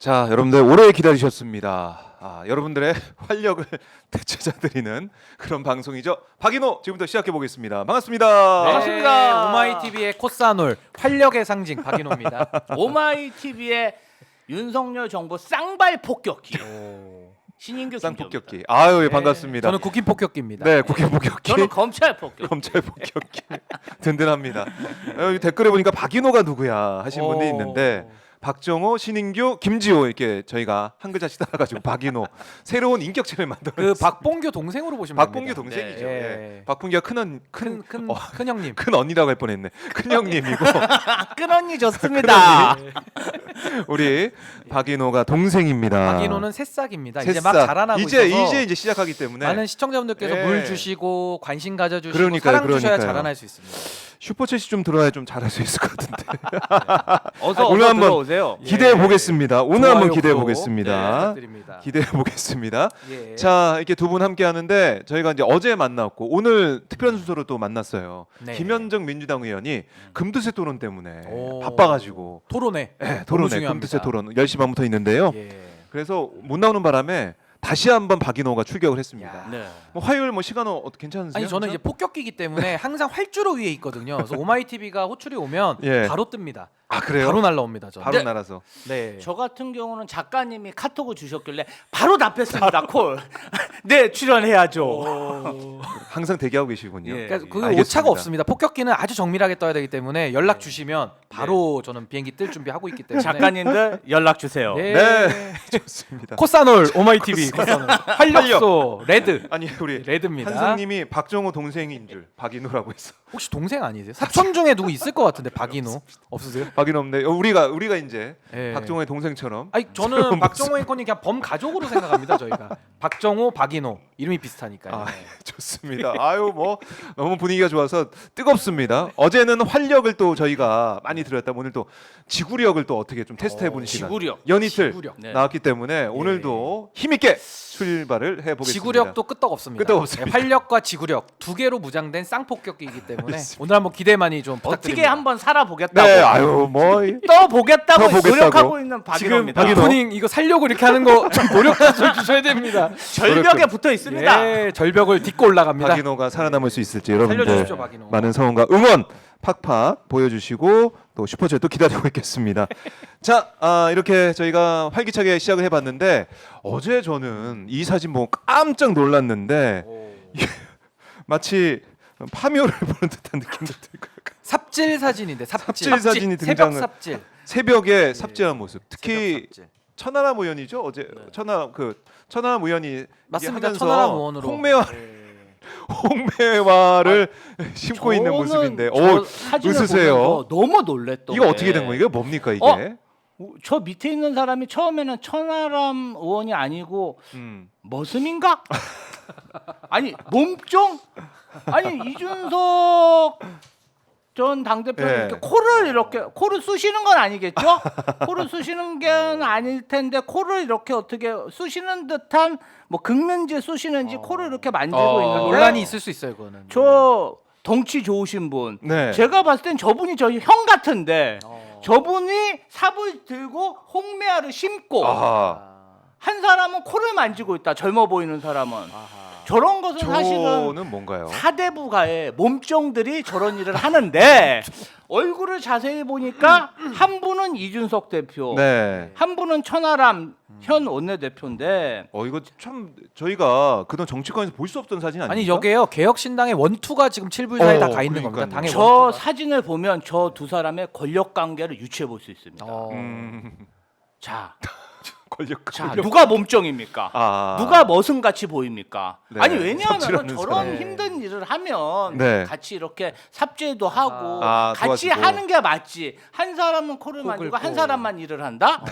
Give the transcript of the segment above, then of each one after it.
자, 여러분들 오래 기다리셨습니다. 여러분들의 활력을 되찾아드리는 그런 방송이죠. 박인호 지금부터 시작해 보겠습니다. 반갑습니다. 네, 반갑습니다. 오마이TV의 코사놀 활력의 상징 박인호입니다. 오마이TV의 윤석열 정부 쌍발 폭격기 신인규 쌍폭격기. 아유, 예, 반갑습니다. 저는 국힘 폭격기입니다. 네, 국회 폭격기. 저는 검찰 폭격. 검찰 폭격기. 든든합니다. 여기 댓글에 보니까 박인호가 누구야 하신 분이 있는데 박정호, 신인규, 김지호 이렇게 저희가 한 글자씩 따라가지고 박인호 새로운 인격체를 만들었어요. 그 박봉규 동생으로 보시면 박봉규 됩니다. 동생이죠. 네. 예. 박봉규가 큰 형님. 큰 언니라고 할 뻔했네. 큰 형님이고 큰 언니 좋습니다. 우리 박인호가 동생입니다. 박인호는 새싹입니다. 이제 새싹. 막 자라나고 있어서 이제 시작하기 때문에 많은 시청자분들께서 예. 물 주시고 관심 가져주시고 그러니까요, 사랑 주셔야 그러니까요. 자라날 수 있습니다. 슈퍼챗이 좀 들어야 좀 잘할 수 있을 것 같은데 어서 오늘 한번 들어오세요. 기대해 보겠습니다. 오늘 한번 좋아요, 기대해 구독. 보겠습니다. 부탁드립니다. 기대해 보겠습니다. 예. 자, 이렇게 두 분 함께 하는데 저희가 이제 어제 만났고 오늘 특별한 순서로 또 만났어요. 네. 김현정 민주당 의원이 금두세 토론 때문에 오. 바빠가지고 토론회. 네, 너무 토론회 중요합니다. 금두세 토론 10시 반부터 있는데요. 예. 그래서 못 나오는 바람에 다시 한번 박인호가 출격을 했습니다. 야. 네. 화요일 시간은 어떻게 괜찮으세요? 아니 저는 이제 폭격기이기 때문에 항상 활주로 위에 있거든요. 그래서 오마이TV가 호출이 오면 예. 바로 뜹니다. 그래요? 바로 날라옵니다. 저는. 바로 네. 날아서 네. 저 같은 경우는 작가님이 카톡을 주셨길래 바로 답했습니다. 콜. 네, 출연해야죠. 항상 대기하고 계시군요. 예. 그러니까 그 알겠습니다. 오차가 없습니다. 폭격기는 아주 정밀하게 떠야 되기 때문에 연락 주시면 바로 저는 비행기 뜰 준비하고 있기 때문에 작가님들 연락 주세요. 네. 네, 좋습니다. 코사놀 오마이TV 코사놀 활력소 레드 아니 우리 레드입니다. 한승님이 박정호 동생인 줄 박인호라고 했어. 혹시 동생 아니세요? 사촌 중에 누구 있을 것 같은데 박인호 없으세요? 박인호 없네. 우리가 이제 예. 박정호의 동생처럼. 아니 저는 박정호 앵커님 그냥 범가족으로 생각합니다. 저희가 박정호 박인호 이름이 비슷하니까요. 아, 좋습니다. 아유 너무 분위기가 좋아서 뜨겁습니다. 어제는 활력을 또 저희가 많이 들었다면 오늘 또 지구력을 또 어떻게 좀 테스트해보는 시간. 지구력. 연이틀 지구력. 네. 나왔기 때문에 오늘도 힘있게 출발을 해보겠습니다. 지구력도 끄떡없습니다. 끄떡없습니다. 네, 활력과 지구력 두 개로 무장된 쌍폭격기이기 때문에 오늘 한번 기대 많이 좀 어떻게 부탁드립니다. 한번 살아보겠다고. 네, 아유 또 보겠다고 더 보겠다고. 노력하고 있는 지금 박인호입니다. 박인호. 오프닝 이거 살려고 이렇게 하는 거 좀 노력 좀 주셔야 됩니다. 절벽에 붙어 있습니다. 예, 절벽을 딛고 올라갑니다. 박인호가 살아남을 수 있을지 여러분들 살려주십시오, 박인호. 많은 성원과 응원 팍팍 보여주시고 또 슈퍼챗도 기다리고 있겠습니다. 자, 이렇게 저희가 활기차게 시작을 해봤는데 어제 저는 이 사진 보고 깜짝 놀랐는데 마치 파묘를 보는 듯한 느낌도 들고 삽질 사진인데 삽질. 삽질 사진이 새벽 등장을- 삽질. 새벽에 삽질한 모습. 특히 새벽 삽질. 천하람 의원이죠. 어제 천하람 의원이 맞습니다. 하면서 천하람 의원으로. 홍매화를 심고 있는 저는 모습인데 저 사진을 웃으세요. 보면서 너무 놀랬던 이거 게 어떻게 된 거예요? 이게 뭡니까 이게? 저 밑에 있는 사람이 처음에는 천하람 의원이 아니고 머슴인가? 아니 몸종? 아니 이준석 전 당대표는 예. 이렇게 코를 쑤시는 건 아니겠죠? 코를 쑤시는 게 아닐 텐데 코를 이렇게 어떻게 쑤시는 듯한 뭐 긁는지 쑤시는지 코를 이렇게 만지고 있는데 논란이 있을 수 있어요, 그거는. 저 덩치 좋으신 분 네. 제가 봤을 땐 저분이 저희 형 같은데 저분이 삽을 들고 홍매화를 심고 아하. 한 사람은 코를 만지고 있다. 젊어 보이는 사람은. 저런 것은 사실은 저는 뭔가요? 사대부가의 몸종들이 저런 일을 하는데 얼굴을 자세히 보니까 한 분은 이준석 대표, 네. 한 분은 천하람 현 원내대표인데 이거 참 저희가 그동안 정치권에서 볼 수 없던 사진 아닙니까? 아니 여기에요. 개혁신당의 원투가 지금 7불 사이에 다 가 있는 겁니다. 그러니까요. 당의 저 원투가. 사진을 보면 저 두 사람의 권력 관계를 유추해 볼 수 있습니다. 자, 권력. 누가 몸종입니까? 누가 머슴같이 보입니까? 네, 아니 왜냐하면 삽질하는 저런 사람. 힘든 일을 하면 네. 같이 이렇게 삽질도 하고 같이 도와주고. 하는 게 맞지. 한 사람은 코를 코 만지고 긁고. 한 사람만 일을 한다?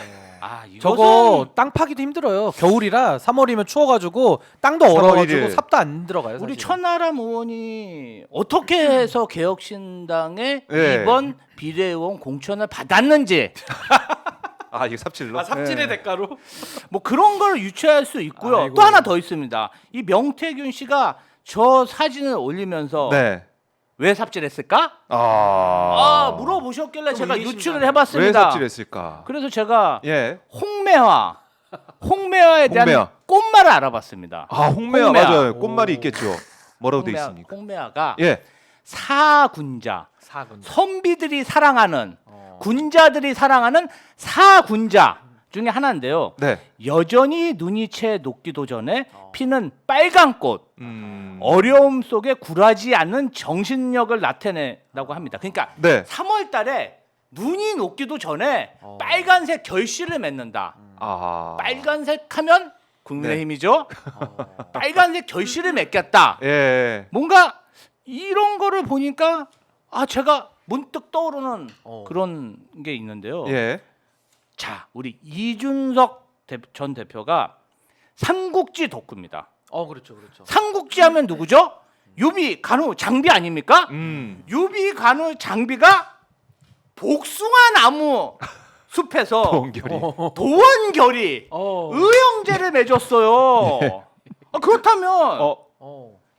이것은 저거 땅 파기도 힘들어요. 겨울이라 3월이면 추워가지고 땅도 3월 얼어가지고 1일. 삽도 안 들어가요. 우리 사실은. 천하람 의원이 어떻게 해서 개혁신당의 네. 이번 비례의원 공천을 받았는지 이게 삽질로. 삽질의 대가로. 뭐 그런 걸 유추할 수 있고요. 아이고. 또 하나 더 있습니다. 이 명태균 씨가 저 사진을 올리면서 네. 왜 삽질했을까? 물어보셨길래 제가 의미심장해. 유추를 해봤습니다. 왜 삽질했을까? 그래서 제가 예. 홍매화에 대한 홍매화. 꽃말을 알아봤습니다. 홍매화 홍매화. 맞아요. 꽃말이 있겠죠. 뭐라고 돼 있습니까? 홍매화가 예. 사군자, 사군자. 선비들이 사랑하는 군자들이 사랑하는 사군자 중에 하나인데요. 네. 여전히 눈이 채 녹기도 전에 피는 빨간 꽃. 어려움 속에 굴하지 않는 정신력을 나타낸다고 합니다. 그러니까 네. 3월 달에 눈이 녹기도 전에 빨간색 결실을 맺는다. 빨간색 하면 국민의힘이죠. 빨간색 결실을 맺겠다. 예. 뭔가 이런 거를 보니까 제가 문득 떠오르는 그런 게 있는데요. 예. 자, 우리 이준석 전 대표가 삼국지 덕후입니다. 그렇죠. 삼국지 하면 누구죠? 유비, 간우, 장비 아닙니까? 유비, 간우, 장비가 복숭아 나무 숲에서 동결이. 도원결이 의형제를 맺었어요. 그렇다면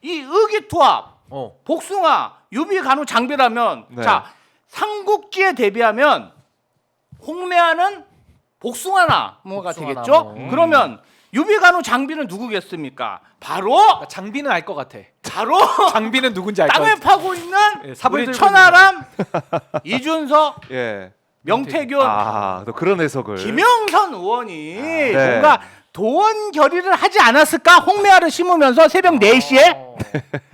이 의기투합 복숭아, 유비, 간우, 장비라면 네. 자 삼국지에 대비하면 홍매화는 복숭아 나무가 복숭아 되겠죠? 나무. 그러면 유비, 간우, 장비는 누구겠습니까? 바로 장비는 알 것 같아. 바로 장비는 누군지 알 것 땅을 같아. 파고 있는 예, 삽을 우리 들고 천하람, 이준석, 예. 명태균, 또 그런 해석을. 김영선 의원이 네. 뭔가 도원 결의를 하지 않았을까? 홍매화를 심으면서 새벽 4시에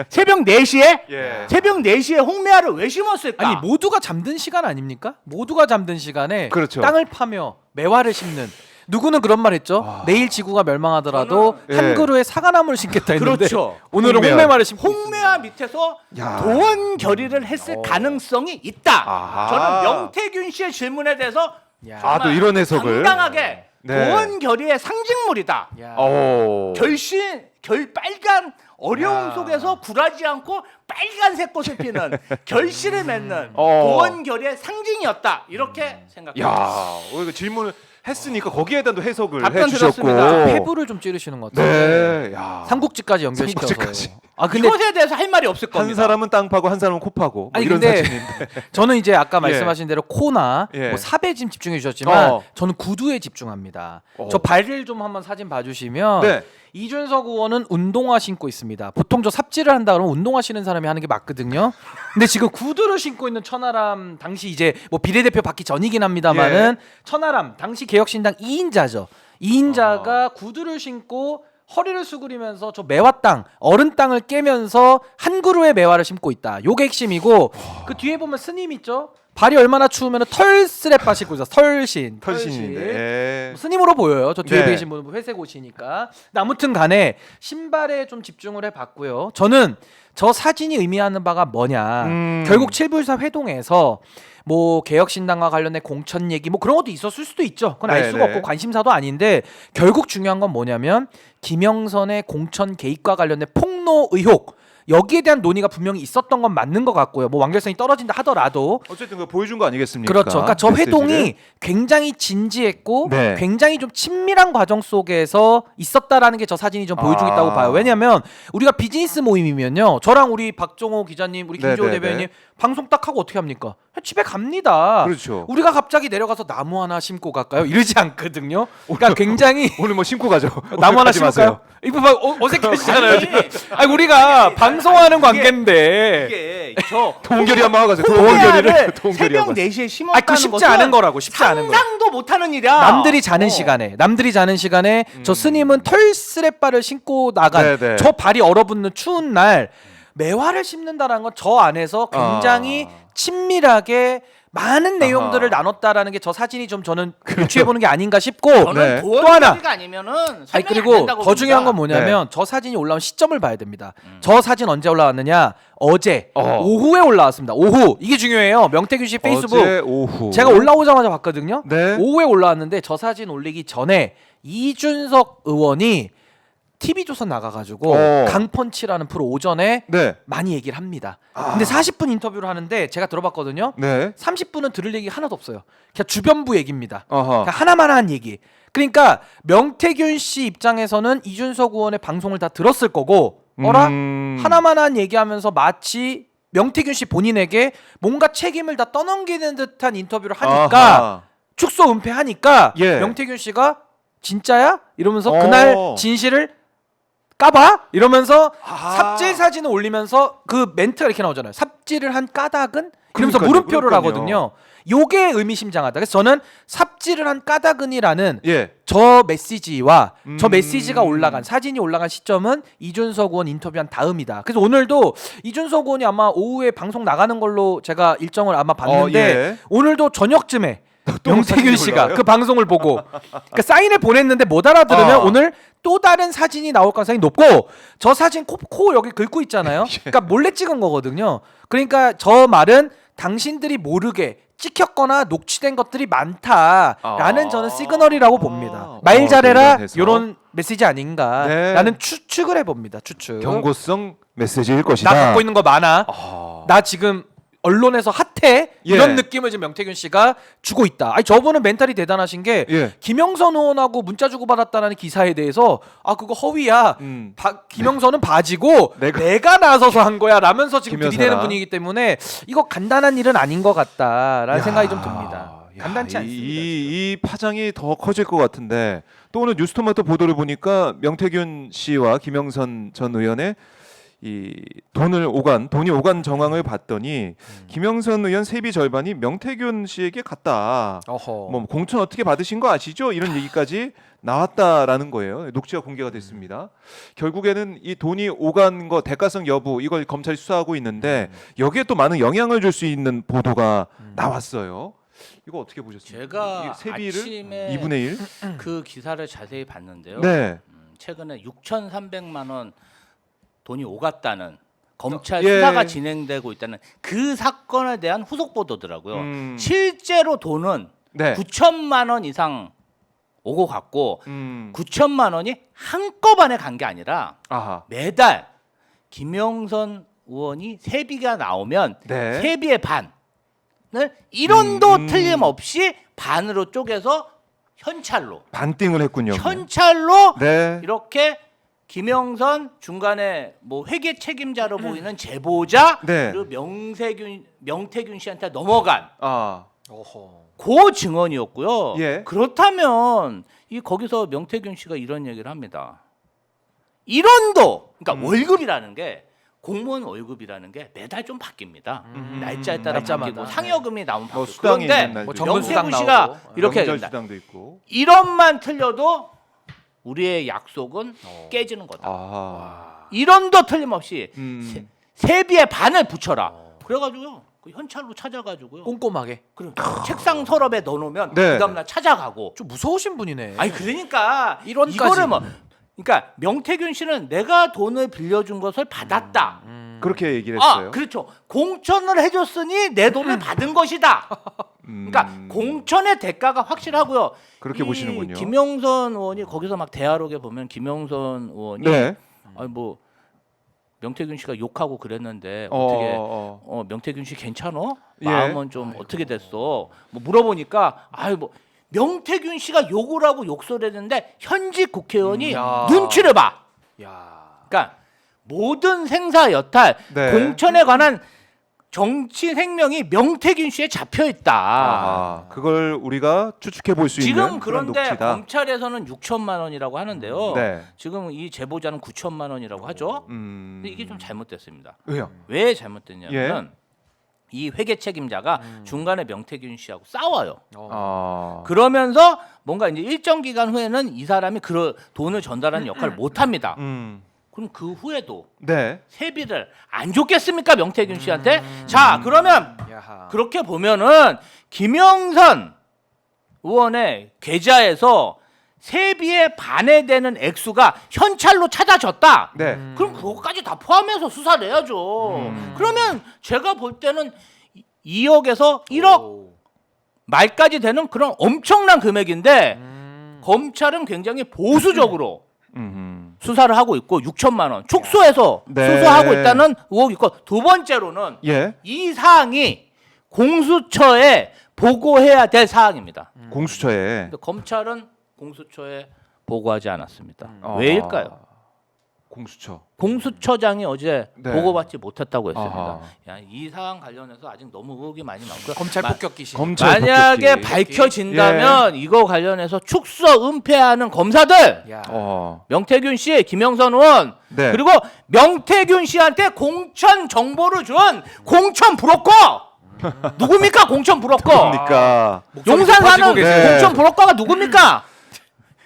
새벽 4시에 예. 새벽 4시에 홍매화를 왜 심었을까? 아니 모두가 잠든 시간 아닙니까? 모두가 잠든 시간에 그렇죠. 땅을 파며 매화를 심는 누구는 그런 말 했죠. 내일 지구가 멸망하더라도 저는- 한 예. 그루의 사과나무를 심겠다 했는데 그렇죠. 오늘은 홍매화. 홍매화를 심고 홍매화 밑에서 야. 도원 결의를 했을 가능성이 있다. 아하. 저는 명태균 씨의 질문에 대해서 야. 또 이런 해석을. 당당하게 네. 도원 결의의 상징물이다. 야. 빨간 어려움 야. 속에서 굴하지 않고 빨간색 꽃을 피는 결실을 맺는 어. 도원 결의의 상징이었다. 이렇게 생각합니다. 야, 이거 질문을 했으니까 거기에 대한 또 해석을 답변 해주셨고. 드렸습니다. 폐부를 좀 찌르시는 것 같아요. 네. 야. 삼국지까지 연결시켜서. 삼국지까지. 근데 이것에 대해서 할 말이 없을 겁니다. 한 사람은 땅 파고 한 사람은 코 파고. 뭐 아니, 이런 근데 사진인데. 저는 이제 아까 예. 말씀하신 대로 코나 예. 뭐 삽에 지금 집중해 주셨지만 어. 저는 구두에 집중합니다. 어. 저 발을 좀 한번 사진 봐주시면 네. 이준석 의원은 운동화 신고 있습니다. 보통 저 삽질을 한다 그러면 운동화 신는 사람이 하는 게 맞거든요. 근데 지금 구두를 신고 있는 천하람 당시 이제 뭐 비례대표 받기 전이긴 합니다만은 천하람 당시 개혁신당 2인자죠. 2인자가 구두를 신고 허리를 수그리면서 저 매화 땅, 어른 땅을 깨면서 한 그루의 매화를 심고 있다. 요게 핵심이고 그 뒤에 보면 스님 있죠? 발이 얼마나 추우면 털 스레빠 신고 있어. 털신. 털신인데. 예. 스님으로 보여요. 저 뒤에 네. 계신 분은 회색 옷이니까. 근데 아무튼 간에 신발에 좀 집중을 해봤고요. 저는 저 사진이 의미하는 바가 뭐냐. 결국 7불사 회동에서 뭐 개혁신당과 관련된 공천 얘기 뭐 그런 것도 있었을 수도 있죠. 그건 알 네, 수가 네. 없고 관심사도 아닌데 결국 중요한 건 뭐냐면 김영선의 공천 개입과 관련된 폭로 의혹 여기에 대한 논의가 분명히 있었던 건 맞는 것 같고요. 뭐 완결성이 떨어진다 하더라도 어쨌든 그 보여준 거 아니겠습니까? 그렇죠. 그러니까 저 메시지를. 회동이 굉장히 진지했고 네. 굉장히 좀 친밀한 과정 속에서 있었다라는 게 저 사진이 좀 보여주고 있다고 봐요. 왜냐하면 우리가 비즈니스 모임이면요. 저랑 우리 박종호 기자님, 우리 김주호 네, 네, 대변인 네. 방송 딱 하고 어떻게 합니까? 집에 갑니다. 그렇죠. 우리가 갑자기 내려가서 나무 하나 심고 갈까요? 이러지 않거든요. 그러니까 굉장히 오늘 뭐 심고 가죠. 나무 하나 가지 마세요. 심을까요? 이거 막 어색해지잖아요. 지금. 아니 우리가 방송하는 관계인데. 이게 저 동결이 한번 하고 가세요. 홍매화를 동결이 새벽 한번. 4시에 심었다는 아니 그 쉽지 것은 않은 거라고. 쉽지 않은 거. 상상도 못하는 일이야. 남들이 자는 시간에 저 스님은 털 스레빠를 신고 나간 네네. 저 발이 얼어붙는 추운 날 매화를 심는다라는 건 저 안에서 굉장히 친밀하게 많은 내용들을 나눴다라는 게 저 사진이 좀 저는 유추해 보는 게 아닌가 싶고 저는 네. 도원 또 하나. 결의가 아니면은 설명이 아니 안 그리고 된다고 더 중요한 건 봅니다. 뭐냐면 저 사진이 올라온 시점을 봐야 됩니다. 저 사진 언제 올라왔느냐? 어제 어. 오후에 올라왔습니다. 오후 이게 중요해요. 명태균 씨 페이스북 어제 오후. 제가 올라오자마자 봤거든요. 네. 오후에 올라왔는데 저 사진 올리기 전에 이준석 의원이 TV조선 나가가지고 강펀치라는 프로 오전에 네. 많이 얘기를 합니다. 근데 40분 인터뷰를 하는데 제가 들어봤거든요. 네. 30분은 들을 얘기 하나도 없어요. 그냥 주변부 얘기입니다. 어허. 그냥 하나만 한 얘기. 그러니까 명태균 씨 입장에서는 이준석 의원의 방송을 다 들었을 거고 어라? 하나만 한 얘기하면서 마치 명태균 씨 본인에게 뭔가 책임을 다 떠넘기는 듯한 인터뷰를 하니까 아하. 축소 은폐하니까 예. 명태균 씨가 진짜야? 이러면서 어. 그날 진실을 까봐? 이러면서 아. 삽질 사진을 올리면서 그 멘트가 이렇게 나오잖아요. 삽질을 한 까닭은? 이러면서 그러니까요, 물음표를 그러니까요. 하거든요. 요게 의미심장하다. 그래서 저는 삽질을 한 까닭은이라는 예. 저 메시지와 저 음. 메시지가 올라간 사진이 올라간 시점은 이준석 의원 인터뷰한 다음이다. 그래서 오늘도 이준석 의원이 아마 오후에 방송 나가는 걸로 제가 일정을 아마 봤는데 예. 오늘도 저녁쯤에 또 명태균 사진이 씨가 올라와요? 그 방송을 보고 그러니까 사인을 보냈는데 못 알아들으면 오늘 또 다른 사진이 나올 가능성이 높고 저 사진 코 여기 긁고 있잖아요. 그러니까 몰래 찍은 거거든요. 그러니까 저 말은 당신들이 모르게 찍혔거나 녹취된 것들이 많다라는 저는 시그널이라고 봅니다. 말 잘해라 대단해서. 이런 메시지 아닌가라는 네. 추측을 해봅니다. 추측. 경고성 메시지일 것이다. 나 갖고 있는 거 많아. 나 지금 언론에서 핫해 예. 이런 느낌을 지금 명태균 씨가 주고 있다. 아니 저분은 멘탈이 대단하신 게 예. 김영선 의원하고 문자 주고 받았다는 기사에 대해서 아 그거 허위야. 김영선은 바지고 내가 나서서 한 거야 라면서 지금 김여사라. 들이대는 분위기 때문에 이거 간단한 일은 아닌 것 같다라는 야. 생각이 좀 듭니다. 야, 간단치 않습니다. 이 파장이 더 커질 것 같은데 또 오늘 뉴스토마토 보도를 보니까 명태균 씨와 김영선 전 의원의 이 돈이 오간 정황을 봤더니 김영선 의원 세비 절반이 명태균 씨에게 갔다. 어허. 뭐 공천 어떻게 받으신 거 아시죠? 이런 얘기까지 나왔다라는 거예요. 녹취가 공개가 됐습니다. 결국에는 이 돈이 오간 거 대가성 여부 이걸 검찰이 수사하고 있는데 여기에 또 많은 영향을 줄 수 있는 보도가 나왔어요. 이거 어떻게 보셨습니까? 제가 이 세비를 아침에 2분의 1? 그 기사를 자세히 봤는데요. 네. 최근에 6,300만 원 돈이 오갔다는 검찰 예. 수사가 진행되고 있다는 그 사건에 대한 후속 보도더라고요. 실제로 돈은 네. 9천만 원 이상 오고 갔고 9천만 원이 한꺼번에 간 게 아니라 아하. 매달 김영선 의원이 세비가 나오면 네. 세비의 반을 1원도 틀림없이 반으로 쪼개서 현찰로 반띵을 했군요. 현찰로 네. 이렇게 김영선 중간에 뭐 회계 책임자로 보이는 제보자 네. 그리고 명태균 씨한테 넘어간 아. 그 증언이었고요. 예. 그렇다면 이 거기서 명태균 씨가 이런 얘기를 합니다. 1원도 그러니까 월급이라는 게 공무원 월급이라는 게 매달 좀 바뀝니다. 날짜에 따라 날짜마다. 바뀌고 상여금이 나오면 뭐 바뀌고 수당이 그런데 있는 날도 뭐 있고. 정분 수당 명태균 씨가 나오고. 이렇게 명절 얘기합니다. 수당도 있고. 1원만 틀려도 우리의 약속은 깨지는 거다. 아. 1원도 틀림없이 세비의 반을 붙여라. 그래가지고요. 그 현찰로 찾아가지고요. 꼼꼼하게. 그럼 책상 서랍에 넣어놓으면 네. 그 다음날 찾아가고. 좀 무서우신 분이네. 아니 그러니까 1원까지. 이거를 뭐 그러니까 명태균 씨는 내가 돈을 빌려준 것을 받았다. 그렇게 얘기를 했어요. 아 그렇죠. 공천을 해줬으니 내 돈을 받은 것이다. 그러니까 공천의 대가가 확실하고요. 그렇게 보시는군요. 김영선 의원이 거기서 막 대화록에 보면 김영선 의원이 네. 아니 뭐 명태균 씨가 욕하고 그랬는데 어. 어떻게 명태균 씨 괜찮어? 예. 마음은 좀 어떻게 됐어? 뭐 물어보니까 아유 뭐 명태균 씨가 욕을 하고 욕설했는데 현직 국회의원이 야. 눈치를 봐. 야. 그러니까 모든 생사 여탈 네. 공천에 관한 정치 생명이 명태균 씨에 잡혀 있다. 아, 그걸 우리가 추측해 볼 수 있는 지금 그런 그런데 녹취다. 검찰에서는 6천만 원이라고 하는데요. 네. 지금 이 제보자는 9천만 원이라고 하죠. 음. 근데 이게 좀 잘못됐습니다. 왜요? 왜 예. 잘못됐냐면 이 회계 책임자가 중간에 명태균 씨하고 싸워요. 아. 그러면서 뭔가 이제 일정 기간 후에는 이 사람이 그 돈을 전달하는 역할을 못 합니다. 그럼 그 후에도 네. 세비를 안 줬겠습니까 명태균 씨한테? 자 그러면 야하. 그렇게 보면은 김영선 의원의 계좌에서 세비의 반에 되는 액수가 현찰로 찾아졌다. 네. 그럼 그거까지 다 포함해서 수사를 해야죠. 그러면 제가 볼 때는 2억에서 1억 오. 말까지 되는 그런 엄청난 금액인데 검찰은 굉장히 보수적으로 수사를 하고 있고 6천만 원 축소해서 네. 수사하고 있다는 의혹이 있고 두 번째로는 예. 이 사항이 공수처에 보고해야 될 사항입니다. 공수처에. 근데 검찰은 공수처에 보고하지 않았습니다. 아. 왜일까요? 공수처. 공수처장이 어제 네. 보고받지 못했다고 했습니다. 아하. 야, 이 사안 관련해서 아직 너무 의혹이 많이 많고요. 검찰 폭격기 시. 검찰 만약에 폭격기. 밝혀진다면 이거 관련해서 축소 은폐하는 검사들 야. 명태균 씨, 김영선 의원 네. 그리고 명태균 씨한테 공천 정보를 준 공천 브로커 누굽니까? 공천 브로커 그러니까 용산 사는 계세요. 공천 브로커가 누굽니까?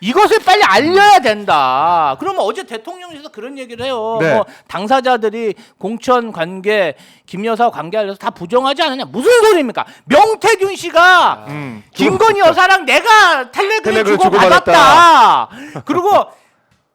이것을 빨리 알려야 된다. 그러면 어제 대통령실에서 그런 얘기를 해요. 네. 뭐 당사자들이 공천 관계, 김 여사 관계 알려서 다 부정하지 않느냐. 무슨 소리입니까? 명태균 씨가 김건희 여사랑 내가 텔레그램 텔레그램 주고받았다. 그리고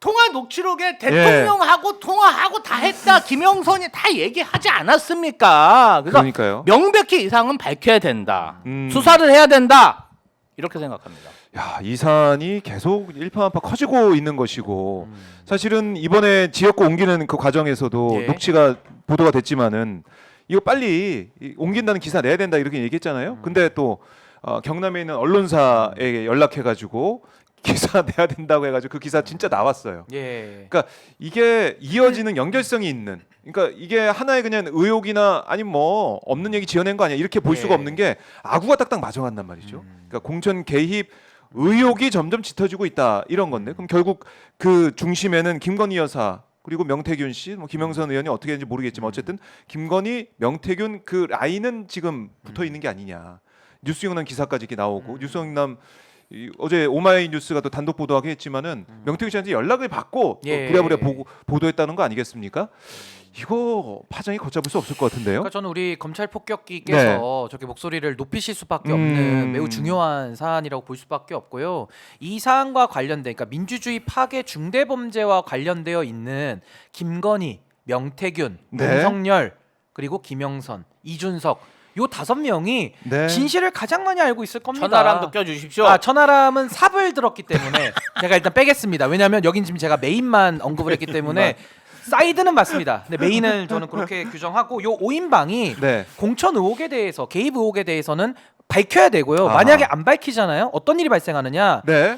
통화 녹취록에 대통령하고 통화하고 다 했다. 김영선이 다 얘기하지 않았습니까? 그래서 그러니까요. 명백히 이상은 밝혀야 된다. 음. 수사를 해야 된다. 이렇게 생각합니다. 야, 이 사안이 계속 일파만파 커지고 있는 것이고 사실은 이번에 지역구 옮기는 그 과정에서도 예. 녹취가 보도가 됐지만은 이거 빨리 옮긴다는 기사 내야 된다 이렇게 얘기했잖아요. 근데 또 경남에 있는 언론사에 연락해가지고 기사 내야 된다고 해가지고 그 기사 진짜 나왔어요. 예. 그러니까 이게 이어지는 연결성이 있는. 그러니까 이게 하나의 그냥 의혹이나 아니면 뭐 없는 얘기 지어낸 거 아니야 이렇게 볼 수가 예. 없는 게 아구가 딱딱 맞아간단 말이죠. 그러니까 공천 개입 의혹이 점점 짙어지고 있다 이런 건데 그럼 결국 그 중심에는 김건희 여사 그리고 명태균 씨, 뭐 김영선 의원이 어떻게 되는지 모르겠지만 어쨌든 김건희, 명태균 그 라인은 지금 붙어 있는 게 아니냐. 뉴스영남 기사까지 이렇게 나오고 뉴스영남 어제 오마이뉴스가 또 단독 보도하긴 했지만은 명태균 씨한테 연락을 받고 예. 부랴부랴 보도했다는 거 아니겠습니까? 이거 파장이 걷잡을 수 없을 것 같은데요. 그러니까 저는 우리 검찰 폭격기께서 저렇게 목소리를 높이실 수밖에 없는 매우 중요한 사안이라고 볼 수밖에 없고요. 이 사안과 관련된 그러니까 민주주의 파괴 중대범죄와 관련되어 있는 김건희, 명태균, 네. 윤석열 그리고 김영선, 이준석 요 5명이 네. 진실을 가장 많이 알고 있을 겁니다. 천하람도 껴주십시오. 천하람은 삽을 들었기 때문에 제가 일단 빼겠습니다. 왜냐하면 여긴 지금 제가 메인만 언급을 했기 때문에 사이드는 맞습니다. 근데 메인을 저는 그렇게 규정하고 요 5인방이 네. 공천 의혹에 대해서 개입 의혹에 대해서는 밝혀야 되고요. 아하. 만약에 안 밝히잖아요. 어떤 일이 발생하느냐? 네.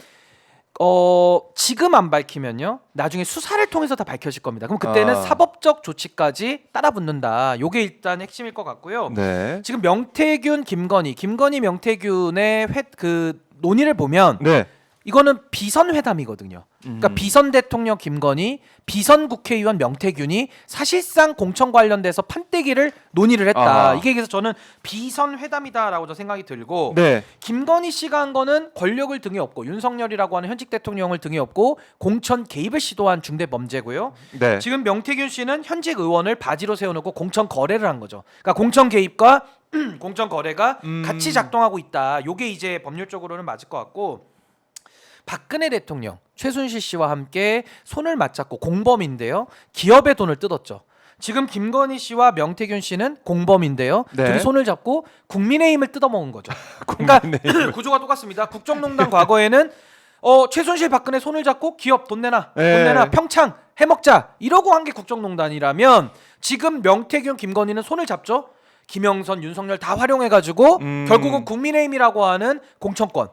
지금 안 밝히면요. 나중에 수사를 통해서 다 밝혀질 겁니다. 그럼 그때는 아. 사법적 조치까지 따라붙는다. 요게 일단 핵심일 것 같고요. 네. 지금 명태균, 김건희, 명태균의 그 논의를 보면 네. 이거는 비선 회담이거든요. 그러니까 비선 대통령 김건희, 비선 국회의원 명태균이 사실상 공천 관련돼서 판때기를 논의를 했다. 아하. 이게 그래서 저는 비선 회담이다라고 저 생각이 들고 네. 김건희 씨가 한 거는 권력을 등에 업고 윤석열이라고 하는 현직 대통령을 등에 업고 공천 개입을 시도한 중대 범죄고요. 네. 지금 명태균 씨는 현직 의원을 바지로 세워놓고 공천 거래를 한 거죠. 그러니까 공천 개입과 공천 거래가 같이 작동하고 있다. 요게 이제 법률적으로는 맞을 것 같고 박근혜 대통령 최순실 씨와 함께 손을 맞잡고 공범인데요. 기업의 돈을 뜯었죠. 지금 김건희 씨와 명태균 씨는 공범인데요. 네. 둘이 손을 잡고 국민의힘을 뜯어먹은 거죠. 그러니까 구조가 똑같습니다. 국정농단 과거에는 최순실 박근혜 손을 잡고 기업 돈 내놔, 네. 돈 내놔, 평창 해먹자 이러고 한 게 국정농단이라면 지금 명태균, 김건희는 손을 잡죠. 김영선, 윤석열 다 활용해가지고 결국은 국민의힘이라고 하는 공천권,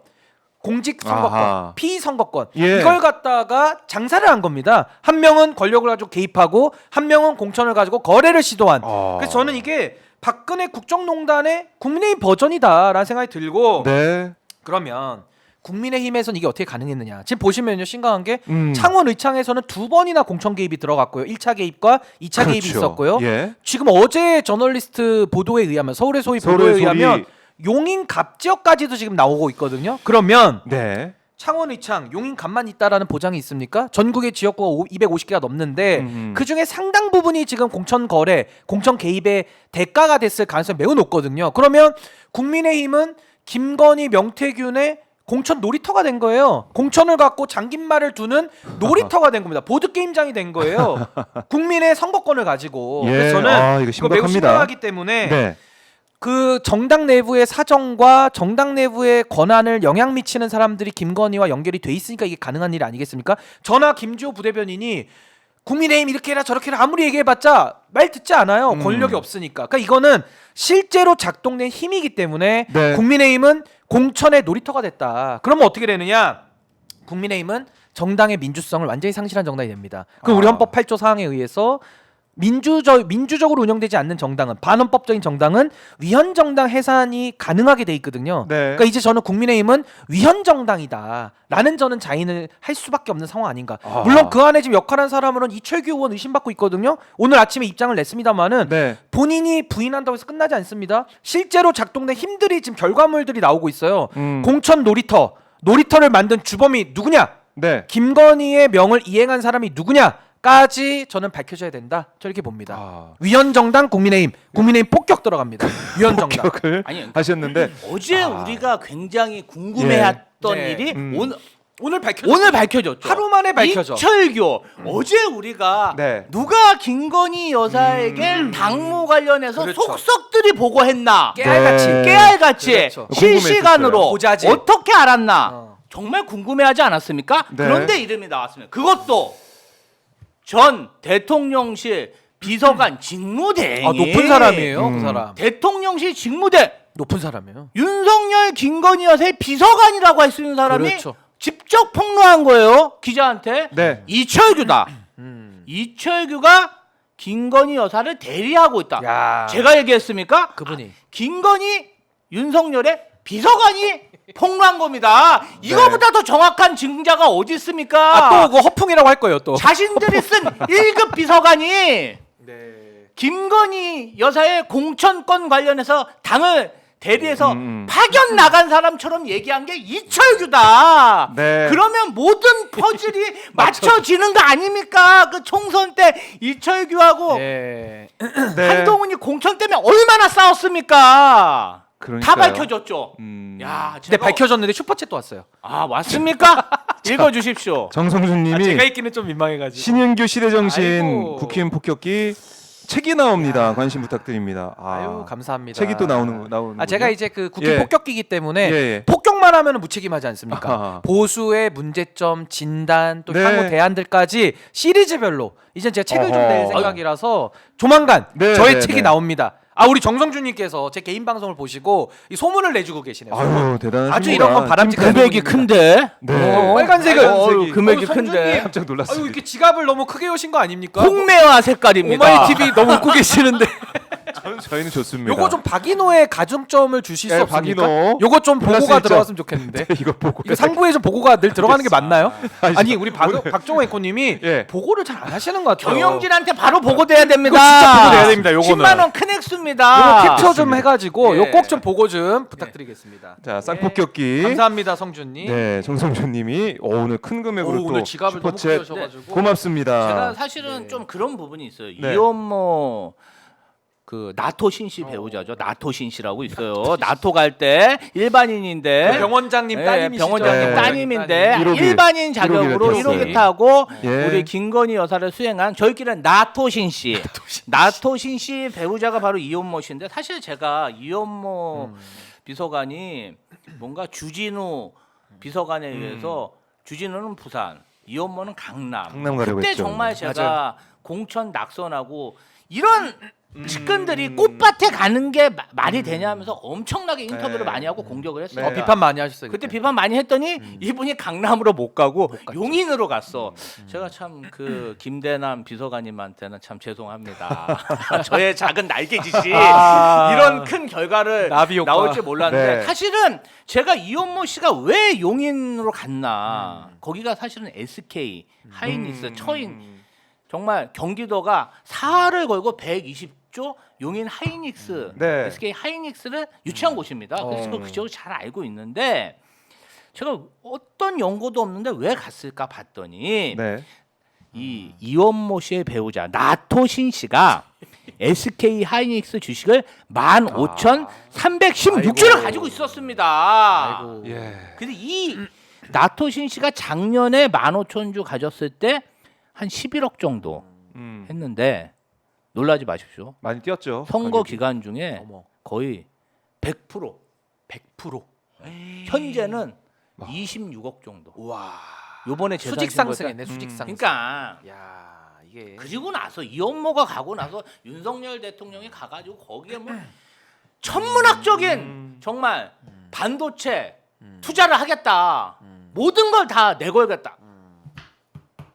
공직선거권, 아하. 피선거권 예. 이걸 갖다가 장사를 한 겁니다. 한 명은 권력을 가지고 개입하고 한 명은 공천을 가지고 거래를 시도한. 그래서 저는 이게 박근혜 국정농단의 국민의힘 버전이다라는 생각이 들고 네. 그러면 국민의힘에서는 이게 어떻게 가능했느냐. 지금 보시면요. 심각한 게 음. 창원 의창에서는 2번이나 공천 개입이 들어갔고요. 1차 개입과 2차 개입이 그렇죠. 있었고요. 예. 지금 어제 저널리스트 보도에 의하면 서울의 소위 보도에 서울의 의하면 소리. 용인 갑 지역까지도 지금 나오고 있거든요. 그러면 네. 창원 의창 용인 갑만 있다라는 보장이 있습니까? 전국의 지역구가 250개가 넘는데 그 중에 상당 부분이 지금 공천 거래, 공천 개입의 대가가 됐을 가능성이 매우 높거든요. 그러면 국민의힘은 김건희, 명태균의 공천 놀이터가 된 거예요. 공천을 갖고 잠긴말을 두는 놀이터가 된 겁니다. 보드 게임장이 된 거예요. 국민의 선거권을 가지고. 예. 그래서 저는 이거 이거 매우 심각합니다. 심각하기 때문에 네. 그 정당 내부의 사정과 정당 내부의 권한을 영향 미치는 사람들이 김건희와 연결이 돼 있으니까 이게 가능한 일 아니겠습니까? 저나 김주호 부대변인이 국민의힘 이렇게 해라 저렇게 해라 아무리 얘기해봤자 말 듣지 않아요. 권력이 없으니까. 그러니까 이거는 실제로 작동된 힘이기 때문에 네. 국민의힘은 공천의 놀이터가 됐다. 그러면 어떻게 되느냐? 국민의힘은 정당의 민주성을 완전히 상실한 정당이 됩니다. 그럼 우리 헌법 8조 사항에 의해서 민주적으로 운영되지 않는 정당은 반헌법적인 정당은 위헌 정당 해산이 가능하게 돼 있거든요. 네. 그러니까 이제 저는 국민의힘은 위헌 정당이다라는 저는 자인을 할 수밖에 없는 상황 아닌가. 아. 물론 그 안에 지금 역할한 사람으로는 이철규 의원 의심받고 있거든요. 오늘 아침에 입장을 냈습니다만은 네. 본인이 부인한다고 해서 끝나지 않습니다. 실제로 작동된 힘들이 지금 결과물들이 나오고 있어요. 공천 놀이터를 만든 주범이 누구냐? 네. 김건희의 명을 이행한 사람이 누구냐까지 저는 밝혀져야 된다. 저렇게 봅니다. 아. 위헌 정당 국민의힘 폭격 들어갑니다. 위헌 정당. 폭격을 아니, 하셨는데 어제 우리가 굉장히 궁금해했던 네. 일이 오늘 오늘 밝혀졌죠. 하루 만에 밝혀져. 이철규 어제 우리가 네. 누가 김건희 여사에게 당무 관련해서 그렇죠. 속속들이 보고했나 깨알같이. 네. 깨알같이 그렇죠. 실시간으로 보자지. 어떻게 알았나 정말 궁금해하지 않았습니까? 네. 그런데 이름이 나왔습니다. 그것도 전 대통령실 비서관 직무대행이 높은 사람이에요, 그 사람. 대통령실 직무대 높은 사람이에요. 윤석열 김건희 여사의 비서관이라고 할 수 있는 사람이 그렇죠. 직접 폭로한 거예요. 기자한테. 네. 이철규다. 이철규가 김건희 여사를 대리하고 있다. 야. 제가 얘기했습니까? 그분이. 김건희 윤석열의 비서관이 폭로한 겁니다. 이거보다 더 정확한 증자가 어디 있습니까? 또 그거 허풍이라고 할 거예요, 또. 자신들이 쓴 1급 비서관이 네. 김건희 여사의 공천권 관련해서 당을 대리해서 음. 파견 나간 사람처럼 얘기한 게 이철규다. 네. 그러면 모든 퍼즐이 맞춰지는 거 아닙니까? 그 총선 때 이철규하고 네. 네. 한동훈이 공천 때문에 얼마나 싸웠습니까? 다 그러니까요. 밝혀졌죠. 야, 근데 제가- 밝혀졌는데 슈퍼챗도 왔어요. 아, 왔습니까? 읽어주십시오. 정성준님이 제가 있기는 좀 민망해가지고. 신윤규 시대정신 아이고. 국힘 폭격기 책이 나옵니다. 관심 부탁드립니다. 아유 감사합니다. 책이 또 나오는. 제가 이제 그 국회 예. 폭격기이기 때문에 예. 폭격만 하면 무책임하지 않습니까? 아하. 보수의 문제점, 진단, 또 네. 향후 대안들까지 시리즈별로 이제 제가 책을 좀 어허. 낼 생각이라서 조만간 네, 저의 네, 책이 네. 나옵니다. 우리 정성준님께서 제 개인 방송을 보시고 이 소문을 내주고 계시네요. 아유 대단하십니다. 아주 이런 건 바람직한 금액이 소문입니다. 큰데. 네. 빨간색은 금액이 성준님. 큰데. 깜짝 놀랐습니다. 이렇게 지갑을 너무 크게 여신 거 아닙니까? 홍매화 색깔입니다. 오마이 TV 너무 웃고 계시는데. 저희는 좋습니다. 요거 좀 박인호의 가중점을 주실 네, 수 없습니까? 박인호. 요거 좀 플러스 보고가 1점. 들어갔으면 좋겠는데. 이거 보고 이거 상부에 좀 보고가 늘 들어가는 게 맞나요? 아니 우리 오늘- 박종호 앵커님이 예. 보고를 잘 안 하시는 것 같아요. 경영진한테 바로 보고돼야 됩니다. 이거 진짜 보고돼야 됩니다, 요거는. 10만 원 큰 액수입니다. 요거 캡처 좀 해가지고 예. 요 꼭 좀 보고 좀 부탁드리겠습니다. 자 쌍폭격기. 감사합니다 성준님. 네 정성준님이 오늘 큰 금액으로 또 오늘 지갑을 너무 슈퍼챗 크게 여셔가지고. 고맙습니다. 제가 사실은 좀 그런 부분이 있어요. 네. 이원모 그 나토 신씨 배우자죠. 나토 신씨라고 있어요. 나토 갈 때 일반인인데 그 병원장님 예, 따님이시죠. 병원장님 네. 따님인데 1호기, 일반인 자격으로 1호기를 1호기 탔어요. 타고 예. 우리 김건희 여사를 수행한 저희끼리는 나토 신씨. 나토 신씨 배우자가 바로 이원모 씨인데 사실 제가 이원모 비서관이 뭔가 주진우 비서관에 의해서 주진우는 부산, 이원모는 강남. 강남 가려고 그때 했죠. 정말 제가 공천 낙선하고 이런 측근들이 꽃밭에 가는 게 말이 되냐면서 엄청나게 인터뷰를 네. 많이 하고 공격을 했어요. 네. 비판 많이 하셨어요. 그때 비판 많이 했더니 이분이 강남으로 못 가고 용인으로 갔어. 제가 참 그 김대남 비서관님한테는 참 죄송합니다. 저의 작은 날개짓이 이런 큰 결과를 나비 효과. 나올 줄 몰랐는데 네. 사실은 제가 이원모 씨가 왜 용인으로 갔나 거기가 사실은 SK 하이닉스 처인 정말 경기도가 사활을 걸고 120조 용인 하이닉스 네. SK 하이닉스를 유치한 곳입니다. 그래서 그 지역을 잘 알고 있는데 제가 어떤 연고도 없는데 왜 갔을까 봤더니 네. 이 이원모 씨의 배우자 나토신 씨가 SK 하이닉스 주식을 15,316주를 가지고 있었습니다. 아이고. 예. 근데 이 나토신 씨가 작년에 15,000주 가졌을 때 한 11억 정도 했는데 놀라지 마십시오. 많이 뛰었죠. 선거 가격이. 기간 중에 어머. 거의 100% 현재는 26억 정도. 와. 요번에 재산 수직 신고했다. 상승했네. 수직 상승. 그러니까 야 이게. 그리고 나서 이원모가 가고 나서 윤석열 대통령이 가가지고 거기에 뭐 천문학적인 정말 반도체 투자를 하겠다. 모든 걸 다 내걸겠다.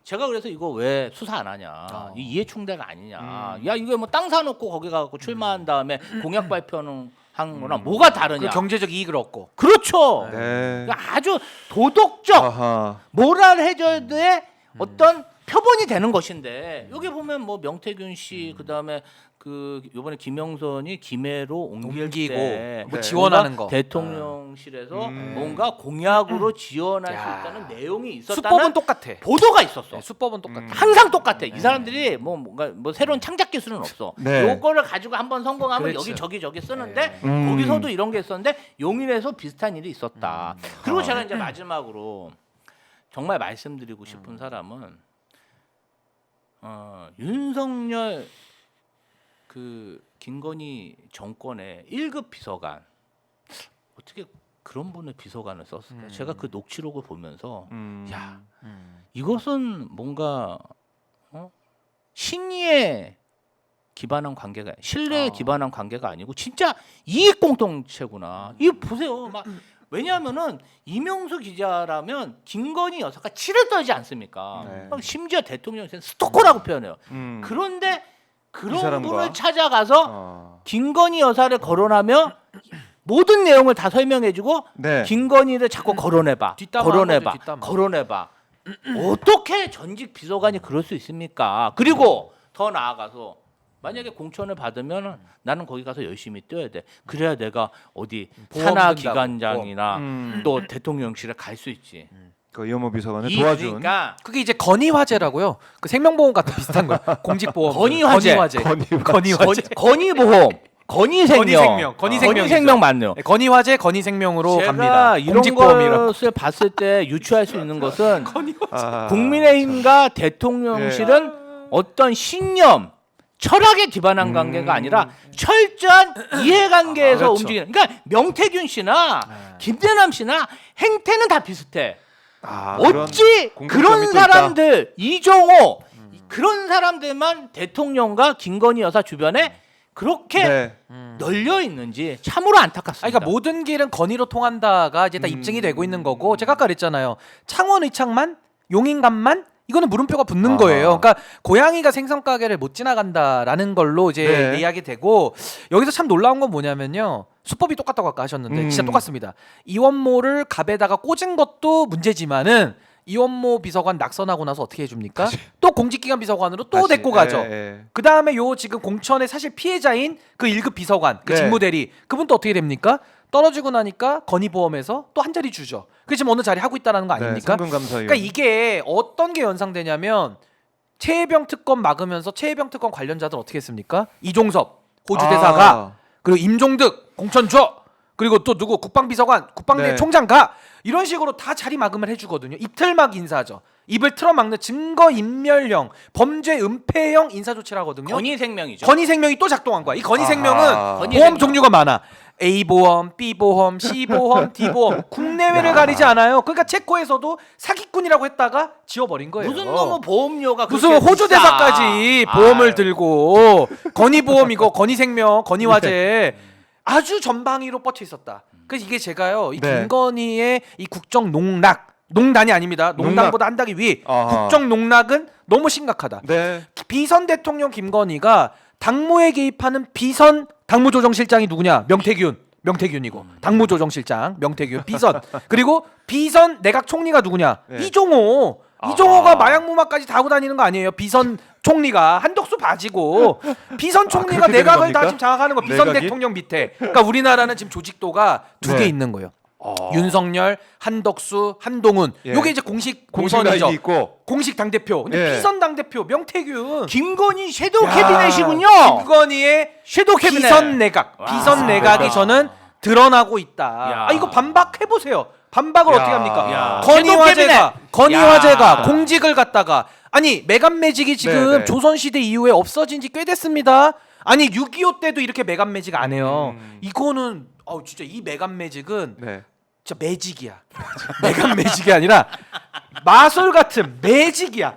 제가 그래서 이거 왜 수사 안 하냐? 이 이해충돌 아니냐? 야 이거 뭐 땅 사놓고 거기 가고 출마한 다음에 공약 발표는 한 거랑 뭐가 다르냐? 경제적 이익을 얻고. 그렇죠. 네. 그러니까 아주 도덕적 아하. 모랄 해저드의 어떤 표본이 되는 것인데 여기 보면 뭐 명태균 씨 그다음에 그 이번에 김영선이 김해로 옮기고 뭐 네. 지원하는 거. 대통령실에서 뭔가 공약으로 지원할 야. 수 있다는 내용이 있었다는 수법은 똑같아. 보도가 있었어. 네, 수법은 똑같아. 항상 똑같아. 이 사람들이 뭔가 뭐 새로운 창작 기술은 없어. 네. 요거를 가지고 한번 성공하면 그렇죠. 여기 저기 쓰는데 거기서도 이런 게 있었는데 용인에서 비슷한 일이 있었다. 그리고 제가 이제 마지막으로 정말 말씀드리고 싶은 사람은 윤석열 그 김건희 정권의 1급 비서관 어떻게 그런 분의 비서관을 썼을까? 제가 그 녹취록을 보면서 야 이것은 뭔가 신의에 기반한 관계가 신뢰에 기반한 관계가 아니고 진짜 이익 공동체구나. 이거 보세요. 막 왜냐하면은 이명수 기자라면 김건희 여사가 치를 떨지 않습니까? 네. 심지어 대통령은 스토커라고 표현해요. 이 그런데 그런 사람과? 분을 찾아가서 어. 김건희 여사를 거론하며 모든 내용을 다 설명해주고 네. 김건희를 자꾸 거론해봐, 뒷담화 거론해봐, 한 거죠, 뒷담화. 거론해봐. 어떻게 전직 비서관이 그럴 수 있습니까? 그리고 더 나아가서 만약에 공천을 받으면 나는 거기 가서 열심히 뛰어야 돼. 그래야 내가 어디 보험 산하 든다고. 기관장이나 또 대통령실에 갈 수 있지. 그 이현모 비서관을 이 도와준 그러니까 그게 이제 건의화재라고요. 그 생명보험 같은 비슷한 거. 공직보험. 건의화재. 건의화재. 건의보험, 건의생명, 건의생명 맞네요. 네, 건의화재, 건의생명으로 제가 갑니다. 이런 공직보험이라고. 것을 봤을 때 유추할 수 있는 것은 아. 국민의힘과 대통령실은 어떤 신념, 철학에 기반한 관계가 아니라 철저한 이해관계에서 그렇죠. 움직이는. 그러니까 명태균 씨나 김대남 씨나 행태는 다 비슷해. 어찌 공통점이 그런 또 사람들 이종호 그런 사람들만 대통령과 김건희 여사 주변에 그렇게 네. 널려 있는지 참으로 안타깝습니다. 그러니까 모든 길은 건의로 통한다가 이제 다 입증이 되고 있는 거고 제가 아까 그랬잖아요. 창원 의창만 용인간만 이거는 물음표가 붙는 아하. 거예요. 그러니까 고양이가 생선 가게를 못 지나간다라는 걸로 이제 네. 이야기 되고 여기서 참 놀라운 건 뭐냐면요. 수법이 똑같다고 아까 하셨는데 진짜 똑같습니다. 이원모를 갑에다가 꽂은 것도 문제지만은 이원모 비서관 낙선하고 나서 어떻게 해줍니까? 또 공직기관 비서관으로 또 다시, 데리고 가죠. 예. 그 다음에 요 지금 공천의 사실 피해자인 그 1급 비서관, 그 네. 직무대리 그분 또 어떻게 됩니까? 떨어지고 나니까 건의보험에서 또 한 자리 주죠. 그 지금 어느 자리 하고 있다라는 거 아닙니까? 상금감사위원. 그러니까 이게 어떤 게 연상되냐면 최혜병 특검 막으면서 최혜병 특검 관련자들 어떻게 했습니까? 이종섭 호주 대사가 그리고 임종득 공천 줘. 그리고 또 누구 국방비서관, 국방대 네. 총장 가. 이런 식으로 다 자리 막음을 해주거든요. 이틀막 인사죠. 입을 틀어막는 증거인멸형, 범죄 은폐형 인사조치라거든요. 건의생명이죠. 건의생명이 또 작동한 거야. 이 건의생명은 아하. 보험 건의생명. 종류가 많아. A보험, B보험, C보험, D보험 국내외를 가리지 않아요. 그러니까 체코에서도 사기꾼이라고 했다가 지워버린 거예요. 무슨 너무 보험료가 무슨 그렇게 호주 비싸. 대사까지 보험을 들고 건의보험 이거 건의생명, 건의화재 아주 전방위로 뻗쳐 있었다. 그래서 이게 제가요 이 네. 김건희의 이 국정 농락 농단이 아닙니다. 농단보다 한 단계 위 아하. 국정 농락은 너무 심각하다. 네. 비선 대통령 김건희가 당무에 개입하는 비선 당무조정실장이 누구냐? 명태균이고 당무조정실장 명태균 비선 그리고 비선 내각 총리가 누구냐? 네. 이종호가 마약 무마까지 다 하고 다니는 거 아니에요? 비선 총리가 한덕수 바지고 비선 총리가 그렇게 되는 내각을 다 겁니까? 지금 장악하는 거 비선 내각이? 대통령 밑에. 그러니까 우리나라는 지금 조직도가 두 개 네. 있는 거예요. 윤석열, 한덕수, 한동훈. 예. 요게 이제 공식 공식 공선이죠. 라인이 있고. 공식 당 대표. 근데 예. 비선 당 대표 명태균. 김건희 섀도우 야, 캐비넷이군요. 김건희의 섀도우 캐비넷. 비선 내각, 비선 내각이 저는 드러나고 있다. 야. 아 이거 반박해 보세요. 반박을 야. 어떻게 합니까? 야. 건의화재가 야. 공직을 갖다가 아니 메간매직이 지금 네, 네. 조선시대 이후에 없어진 지 꽤 됐습니다. 아니 6.25 때도 이렇게 메간매직 안 해요. 이거는 진짜 이 메간매직은 네. 진짜 매직이야. 메간매직이 아니라 마술 같은 매직이야.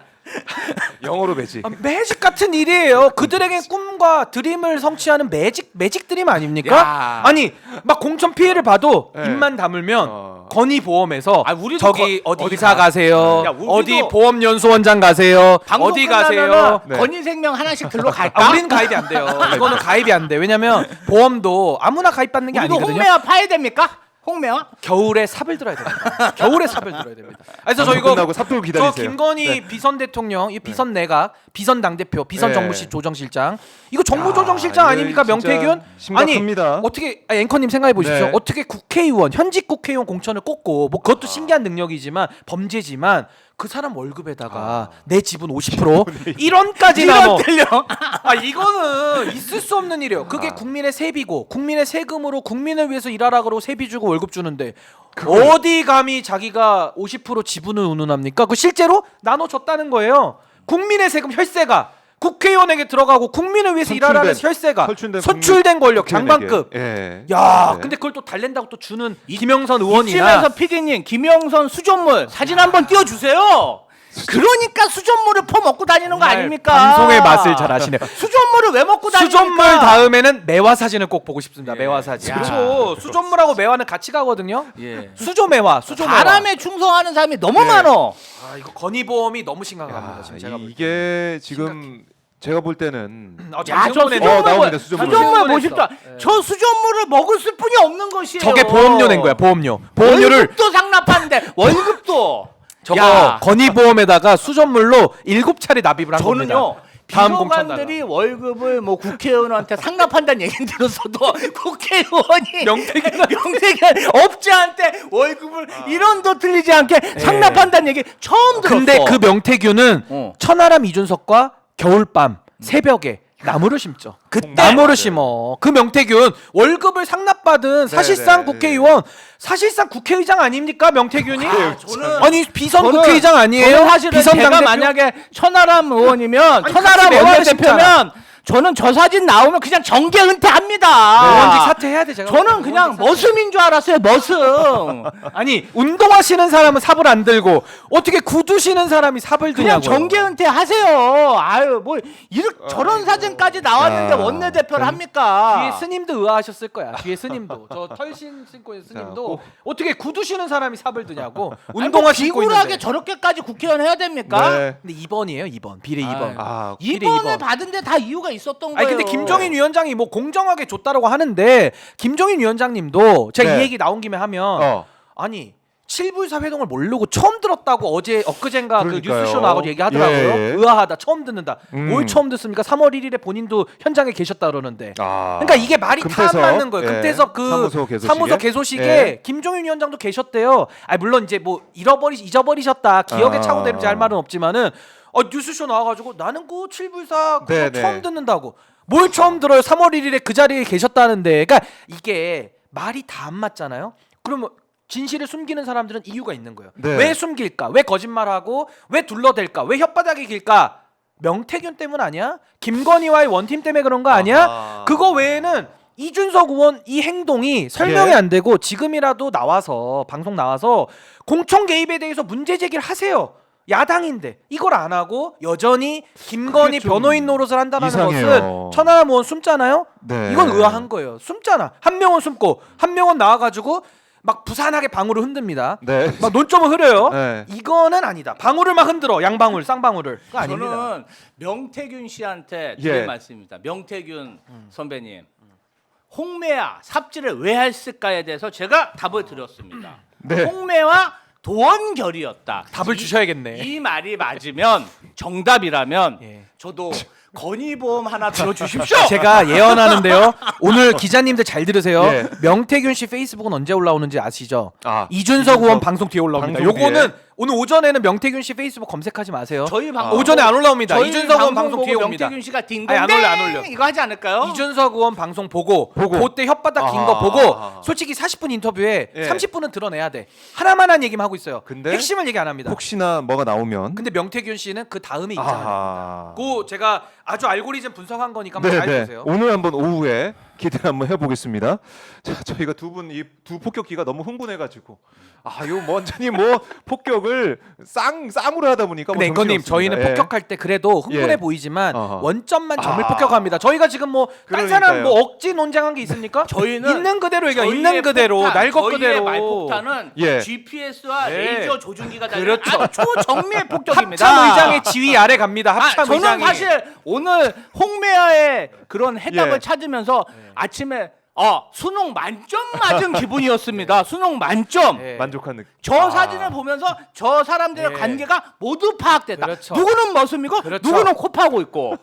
영어로 매직. 매직 같은 일이에요. 그들에게 꿈과 드림을 성취하는 매직 드림 아닙니까? 야. 아니 막 공천 피해를 봐도 네. 입만 다물면 어. 건의보험에서 아, 우리도 저기 거- 어디 이사 가세요. 야, 우리도 어디 보험연수원장 가세요. 방송 어디 끝나면은 가세요. 네. 건의생명 하나씩 들러 갈까? 아, 우리는 가입이 안 돼요. 이거는 가입이 안 돼. 왜냐면 보험도 아무나 가입받는 게 우리도 아니거든요. 홍매화 파야 됩니까? 홍매화? 겨울에 삽을 들어야 됩니다. 겨울에 삽을 들어야 됩니다. 그래서 저 방송 이거 끝나고 삽돌 저 기다리세요. 김건희 네. 비선 대통령, 이 비선 내각, 비선 당 대표, 비선 네. 정무실 조정실장, 이거 정무조정실장 야, 아닙니까 이거 진짜 명태균? 심각합니다. 아니 어떻게 앵커님 생각해 보십시오. 네. 어떻게 국회의원 현직 국회의원 공천을 꽂고 뭐 그것도 신기한 능력이지만 범죄지만 그 사람 월급에다가 내 지분 50% 1원까지 나눠. 아 이거는 있을 수 없는 일이에요. 그게 국민의 세비고 국민의 세금으로 국민을 위해서 일하라 그러고 세비 주고 월급 주는데 어디 감히 자기가 50% 지분을 운운합니까? 그 실제로 나눠줬다는 거예요. 국민의 세금 혈세가 국회의원에게 들어가고 국민을 위해서 일하라는 혈세가 선출된 권력 장관급. 예. 야, 네. 근데 그걸 또 달랜다고 또 주는 김영선 의원이나 이쯤에서 PD님 김영선 수존물 사진 한번 띄워주세요. 그러니까 수존물을 퍼먹고 다니는 거 정말 아닙니까? 방송의 맛을 잘 아시네요. 수존물을 왜 먹고 다닙니까? 수존물 다음에는 매화 사진을 꼭 보고 싶습니다. 예. 매화 사진. 야. 그렇죠. 수존물하고 매화는 같이 가거든요. 예. 수조 매화, 수조 매화. 바람에 충성하는 사람이 너무 예. 많어. 아, 이거 건의보험이 너무 심각합니다. 야, 지금 제가 볼 때. 이게 지금 제가 볼 때는 아, 야, 저 정신분해. 나옵니다, 수존물, 수존물. 수존물 보십시오. 예. 저 수존물을 먹을 수뿐이 없는 것이에요. 저게 보험료 낸 거야. 보험료. 보험료를 월급도 상납하는데 월급도. 저거 야. 건의보험에다가 수전물로 7차례 납입을 한 겁니다. 저는요. 다음 공천 비서관들이 월급을 뭐 국회의원한테 상납한다는 얘기 들었어도 국회의원이 명태균 업자한테 월급을 1원도 틀리지 않게 상납한다는 얘기 처음 들었어. 근데 그 명태균은 어. 천하람 이준석과 겨울밤 새벽에 나무를 심죠. 그때 나무를 심어. 그 명태균 월급을 상납받은 사실상 네, 네. 국회의원, 사실상 국회의장 아닙니까 명태균이? 저는 아니 비선 저는- 국회의장 아니에요? 저는 사실은 비선 제가 당대표? 만약에 천하람 의원이면 아니, 천하람 같이 매화를 원내대표면 저는 저 사진 나오면 그냥 정계 은퇴합니다. 의원직 사퇴해야 돼 제가. 저는 그냥 머슴인 줄 알았어요. 머슴. 아니 운동하시는 사람은 삽을 안 들고 어떻게 구두 신는 사람이 삽을 그냥 드냐고요? 정계 은퇴하세요. 아유 뭐 이렇게 저런 사진까지 나왔는데 야. 원내대표를 합니까? 뒤에 스님도 의아하셨을 거야. 뒤에 스님도 저 털신 신고 있는 스님도 어떻게 구두 신는 사람이 삽을 드냐고. 아니, 운동화 뭐 신고 비굴하게 있는데. 저렇게까지 국회의원 해야 됩니까? 네. 근데 2번이에요. 2번 비례 2번. 아, 비례 2번을 2번. 받은 데 다 이유가 있었던 거예요. 아니 근데 김종인 위원장이 뭐 공정하게 줬다라고 하는데 김종인 위원장님도 제가 네. 이 얘기 나온 김에 하면 아니 7불사 회동을 모르고 처음 들었다고 어제 엊그젠가 그 그러니까요. 뉴스쇼 나가고 얘기하더라고요. 예. 의아하다. 처음 듣는다. 음. 뭘 처음 듣습니까? 3월 1일에 본인도 현장에 계셨다 그러는데. 아. 그러니까 이게 말이 다 안 금태섭, 맞는 거예요. 예. 금태섭 그 사무소 개소식에? 예. 김종인 위원장도 계셨대요. 아 물론 이제 뭐 잊어버리셨다. 기억에 아. 차고 되는지 할 말은 없지만은 뉴스쇼 나와가지고 나는 그 7불사 그거 네, 네. 처음 듣는다고. 뭘 처음 들어요? 3월 1일에 그 자리에 계셨다는데. 그러니까 이게 말이 다 안 맞잖아요. 그러면 진실을 숨기는 사람들은 이유가 있는 거예요. 네. 왜 숨길까? 왜 거짓말하고? 왜 둘러댈까? 왜 혓바닥이 길까? 명태균 때문 아니야? 김건희와의 원팀 때문에 그런 거 아니야? 아하. 그거 외에는 이준석 의원 이 행동이 설명이 예. 안 되고 지금이라도 나와서 방송 나와서 공천 개입에 대해서 문제 제기를 하세요. 야당인데 이걸 안 하고 여전히 김건희 그게 좀 변호인 노릇을 한다는 이상해요. 것은 천하람 의원 숨잖아요. 네. 이건 의아한 거예요. 숨잖아. 한 명은 숨고 한 명은 나와가지고 막 부산하게 방울을 흔듭니다. 네. 막 논점을 흐려요. 네. 이거는 아니다. 방울을 막 흔들어. 양방울, 쌍방울을. 그거 아닙니다. 저는 명태균 씨한테 예. 드릴 말씀입니다. 명태균 선배님, 홍매화 삽질을 왜 했을까에 대해서 제가 답을 드렸습니다. 네. 홍매화 도원결이었다. 답을 주셔야겠네. 이 말이 맞으면 정답이라면 예. 저도 건의보험 하나 들어주십시오. 제가 예언하는데요. 오늘 기자님들 잘 들으세요. 예. 명태균 씨 페이스북은 언제 올라오는지 아시죠? 아, 이준석 의원 방송 뒤에 올라옵니다. 방송 요거는 뒤에. 오늘 오전에는 명태균 씨 페이스북 검색하지 마세요. 저희 방송 오전에 안 올라옵니다. 저희 이준석 의원 방송 보고 뒤에 옵니다. 명태균 씨가 아니, 딩동댕 안 올려, 안 올려. 이거 하지 않을까요? 이준석 의원 방송 보고 그때 혓바닥 긴 아하. 거 보고 솔직히 40분 인터뷰에 예. 30분은 드러내야 돼. 하나만한 얘기만 하고 있어요. 근데 핵심을 얘기 안 합니다. 혹시나 뭐가 나오면 근데 명태균 씨는 그 다음에 있잖아요. 아하. 그 제가 아주 알고리즘 분석한 거니까 한번 네, 잘 네. 보세요. 오늘 한번 오후에 기대를 한번 해보겠습니다. 자, 저희가 이 두 폭격기가 너무 흥분해가지고 이거 완전히 뭐 폭격을 쌍으로 하다 보니까 근데 앵커님 저희는 폭격할 때 그래도 흥분해 예. 보이지만 어허. 원점만 점을 폭격합니다. 저희가 지금 뭐 딴 사람 뭐 억지 논쟁한 게 있습니까? 저희는 있는 그대로 얘기해. 저희의 있는 그대로 폭탄, 날 것 저희의 그대로. 말폭탄은 예. GPS와 예. 레이저 조준기가 달린 그렇죠. 아주 초정밀 폭격입니다. 합참 의장의 지위 아래 갑니다. 합참 저는 의장이. 사실 오늘 홍매화의 그런 해답을 예. 찾으면서 아침에 수능 만점 맞은 기분이었습니다. 수능 만점. 예. 만족한 느낌. 저 사진을 보면서 저 사람들의 예. 관계가 모두 파악됐다. 그렇죠. 누구는 머슴이고 그렇죠. 누구는 코 파고 있고.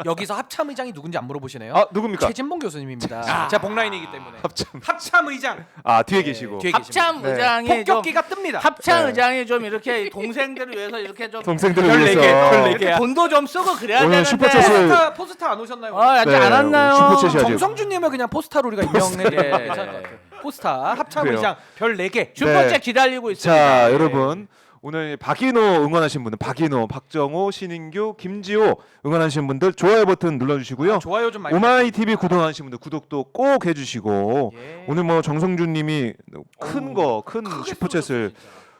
여기서 합참 의장이 누군지 안 물어보시네요. 누굽니까? 최진봉 교수님입니다. 제가 복라인이기 때문에. 합참. 합참 의장. 뒤에 계시고. 뒤에 합참 네. 의장이 좀 폭격기가 뜹니다. 합참 네. 의장이 좀 이렇게 동생들을 위해서 이렇게 좀 동생들을 별 위해서. 네 개, 별 네 이렇게 개야. 돈도 좀 쓰고 그래야 오늘 되는데. 슈퍼챗을 포스타 안 오셨나요? 아직 네, 안 왔나요? 슈퍼챗이 아직- 정성준님을 그냥 포스타로 우리가 임명해 예. 괜찮을 것 같아요. 포스타 합참 그래요. 의장 별 4개. 슈퍼챗 네. 기다리고 있습니다. 자, 예. 여러분 오늘 박인호 응원하신 분들, 박인호, 박정호, 신인규, 김지호 응원하신 분들 좋아요 버튼 눌러주시고요. 좋아요 좀 많이. 오마이 TV 구독하신 분들 구독도 꼭 해주시고 예. 오늘 뭐 정성준님이 큰 크게 슈퍼챗을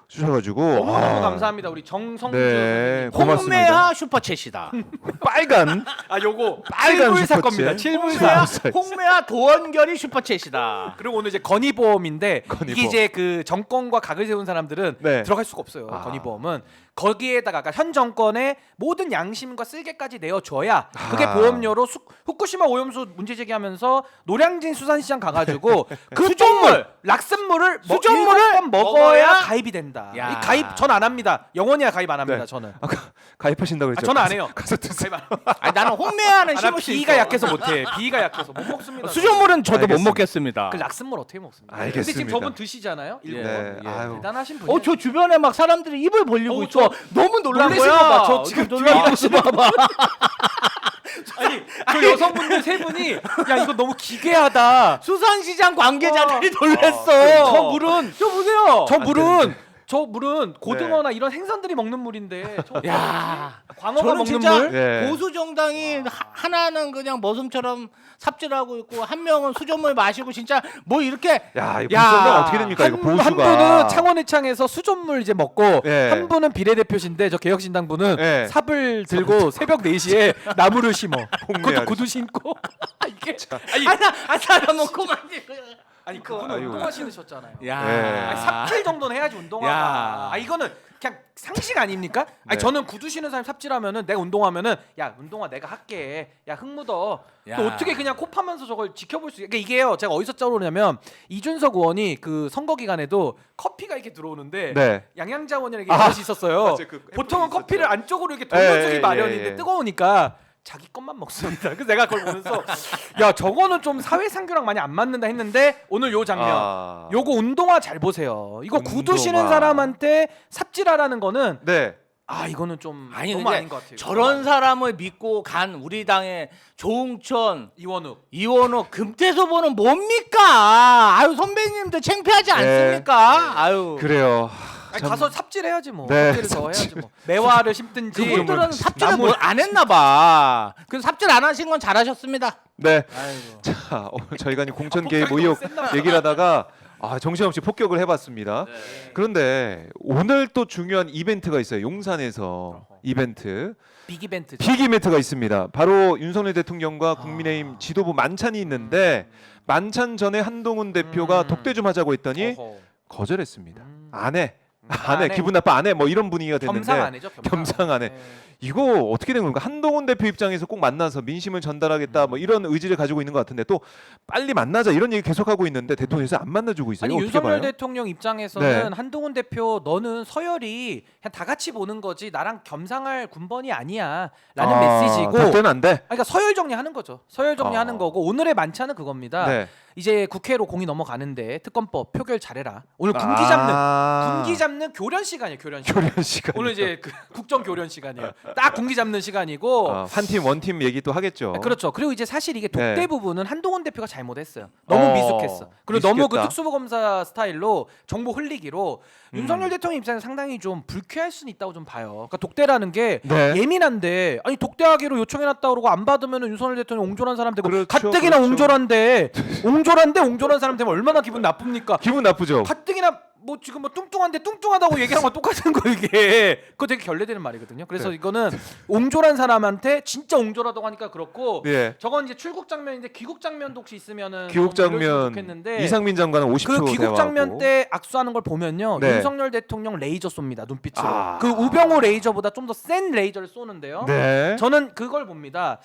주셔가지고 너무 감사합니다. 우리 정성준. 네, 선생님. 고맙습니다. 홍매화 슈퍼챗이다. 빨간 요거 빨간 7불 살 슈퍼챗. 겁니다. 7불 홍매화, 사. 홍매화 도원결이 슈퍼챗이다. 그리고 오늘 이제 건의보험인데 건의보험. 이게 이제 그 정권과 각을 세운 사람들은 네. 들어갈 수가 없어요. 건의보험은 거기에다가 그러니까 현 정권의 모든 양심과 쓸개까지 내어줘야 그게 보험료로 후쿠시마 오염수 문제 제기하면서 노량진 수산시장 가가지고 그 수돗물 락슨물을 수돗물을 먹어야 가입이 된다. 야. 이 가입 전 안 합니다. 영원히야 가입 안 합니다. 네. 저는. 가입하신다고 그랬죠? 저는 안 해요. 가서 드세요. 가입 안 합니다. 아니, 나는 홍매화는 나 심을 수 비위가 있어. 약해서 못해. 비위가 약해서 못 먹습니다. 수돗물은 저도 못 알겠습니다. 먹겠습니다. 그 락슨물 어떻게 먹습니까? 알겠습니다. 근데 지금 저분 드시잖아요. 일곱 네. 번. 아유. 대단하신 분이에요. 저 주변에 막 사람들이 입을 벌리고 있어. 너무 놀란 놀라신 거야. 거 봐. 저 지금 놀라고 있어 봐봐. 아니 그 여성분들 세 분이 야 이거 너무 기괴하다. 수산시장 관계자들이 놀랬어. 저 물은 저 보세요. 저 물은 고등어나 이런 생선들이 먹는 물인데 야, 광어가 저는 먹는 진짜 물? 예. 보수 정당이 하나는 그냥 머슴처럼 삽질하고 있고 한 명은 수돗물 마시고 진짜 뭐 이렇게 야, 이거 보수면 어떻게 됩니까? 이거 보수가. 한 분은 창원회창에서 수돗물 이제 먹고 예. 한 분은 비례대표신데 저 개혁신당 분은 예. 삽을 들고 새벽 4시에 나무를 심어. 홍매 그것도 아저씨. 구두 신고. 이게 하나 먹고 만지. 아니 그분은 아이고. 운동화 신으셨잖아요. 야, 예. 아니, 삽질 정도는 해야지 운동화가. 야. 이거는 그냥 상식 아닙니까? 네. 아니 저는 구두 신는 사람 삽질하면은 내가 운동하면은 야 운동화 내가 할게. 야 흙 묻어. 야. 또 어떻게 그냥 코 파면서 저걸 지켜볼 수? 그러니까 이게요. 제가 어디서 짜오르냐면 이준석 의원이 그 선거 기간에도 커피가 이렇게 들어오는데 네. 양양자원이라는 게 이것이 있었어요. 맞아요. 그 보통은 있었죠. 커피를 안쪽으로 이렇게 예, 돌려주기 예, 마련인데 예. 뜨거우니까. 자기 것만 먹습니다. 그래서 내가 그걸 보면서 야 저거는 좀 사회상규랑 많이 안 맞는다 했는데 오늘 요 장면 요거 운동화 잘 보세요. 이거 구두 신은 운동화. 사람한테 삽질하라는 거는 네. 이거는 좀 아니 너무 근데 아닌 것 같아요. 저런 사람을 믿고 간 우리 당의 조응천, 이원욱 이원호, 금태섭은 뭡니까? 아유 선배님들 창피하지 않습니까? 아유 그래요. 아니, 참- 가서 삽질해야지 뭐. 네, 삽질을 더 해야지 뭐. 매화를 심든지. 그분들은 삽질을 뭘 안 했나 봐. 그래서 삽질 안 하신 건 잘하셨습니다. 네. 아이고. 자, 오늘 저희가 이제 공천 개입 폭격이 의혹 너무 센나 봐. 얘기를 하다가 정신없이 폭격을 해봤습니다. 네. 그런데 오늘 또 중요한 이벤트가 있어요. 용산에서 이벤트, 빅 이벤트. 빅 이벤트가 있습니다. 바로 윤석열 대통령과 국민의힘 지도부 만찬이 있는데 만찬 전에 한동훈 대표가 독대 좀 하자고 했더니 거절했습니다. 안 해. 안 해. 기분 나빠 안 해. 뭐 이런 분위기가 됐는데 겸상 안 해죠. 겸상 안 해. 네. 이거 어떻게 된 건가? 한동훈 대표 입장에서 꼭 만나서 민심을 전달하겠다 뭐 이런 의지를 가지고 있는 것 같은데 또 빨리 만나자 이런 얘기 계속하고 있는데 대통령에서 안 만나주고 있어요. 아니 어떻게 윤석열 봐요? 대통령 입장에서는 네. 한동훈 대표 너는 서열이 그냥 다 같이 보는 거지 나랑 겸상할 군번이 아니야라는 메시지고 독대는 안 돼. 그러니까 서열 정리하는 거죠. 서열 정리하는 어. 거고 오늘의 만찬은 그겁니다. 네. 이제 국회로 공이 넘어가는데 특검법 표결 잘해라. 오늘 군기 잡는 교련 시간이에요. 교련 시간. 교련 시간. 오늘 이제 그 국정 교련 시간이에요. 딱 군기 잡는 시간이고. 한 팀 원팀 얘기도 하겠죠. 그렇죠. 그리고 이제 사실 이게 독대 네. 부분은 한동훈 대표가 잘못했어요. 너무 미숙했어. 그리고 너무 그 미숙했다. 특수부검사 스타일로 정보 흘리기로 윤석열 대통령 입장에서 상당히 좀 불쾌할 수는 있다고 좀 봐요. 그러니까 독대라는 게 네. 예민한데 아니 독대하기로 요청해놨다 그러고 안 받으면 윤석열 대통령 옹졸한 사람 되고 그렇죠, 가뜩이나 그렇죠. 옹졸한 사람 되면 얼마나 기분 나쁩니까? 기분 나쁘죠. 가뜩이나 뭐 지금 뭐 뚱뚱한데 뚱뚱하다고 얘기하는 거 똑같은 거 이게 그거 되게 결례되는 말이거든요. 그래서 네. 이거는 옹졸한 사람한테 진짜 옹졸하다고 하니까 그렇고 예. 저건 이제 출국 장면인데 귀국 장면도 혹시 있으면은 귀국 좀 올려주면 장면 좋겠는데 이상민 장관은 50초 그 귀국 대화하고. 장면 때 악수하는 걸 보면요 네. 윤석열 대통령 레이저 쏩니다 눈빛으로 아. 그 우병우 레이저보다 좀 더 센 레이저를 쏘는데요. 네. 저는 그걸 봅니다.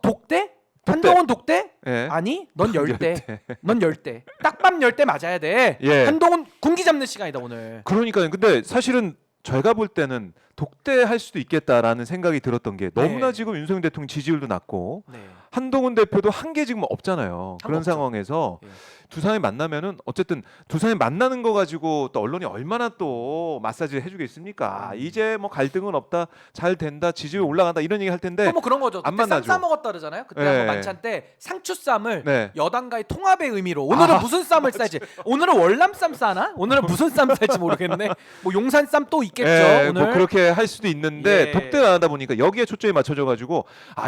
독대? 한동훈 독대? 예. 아니 넌 열대. 넌 열대. 딱밤 열대 맞아야 돼. 예. 한동훈 군기 잡는 시간이다 오늘. 그러니까요. 근데 사실은 저희가 볼 때는 독대할 수도 있겠다라는 생각이 들었던 게 너무나 네. 지금 윤석열 대통령 지지율도 낮고 네. 한동훈 대표도 한 게 지금 없잖아요. 그런 없죠. 상황에서 예. 두 사람이 만나면은 어쨌든 두 사람이 만나는 거 가지고 또 언론이 얼마나 또 마사지를 해주겠습니까? 이제 뭐 갈등은 없다, 잘 된다, 지지율 올라간다 이런 얘기 할 텐데 뭐 그런 거죠. 안 그때 쌈 만나죠. 싸먹었다 그러잖아요. 그때 네. 한번 만찬 때 상추쌈을 네. 여당과의 통합의 의미로 오늘은 무슨 쌈을 싸지? 오늘은 월남쌈 싸나? 오늘은 무슨 쌈 살지 모르겠네. 뭐 용산쌈 또 있겠죠. 예, 오늘. 뭐 그렇게 할 수도 있는데 예. 독대를 안 하다 보니까 여기에 초점이 맞춰져 가지고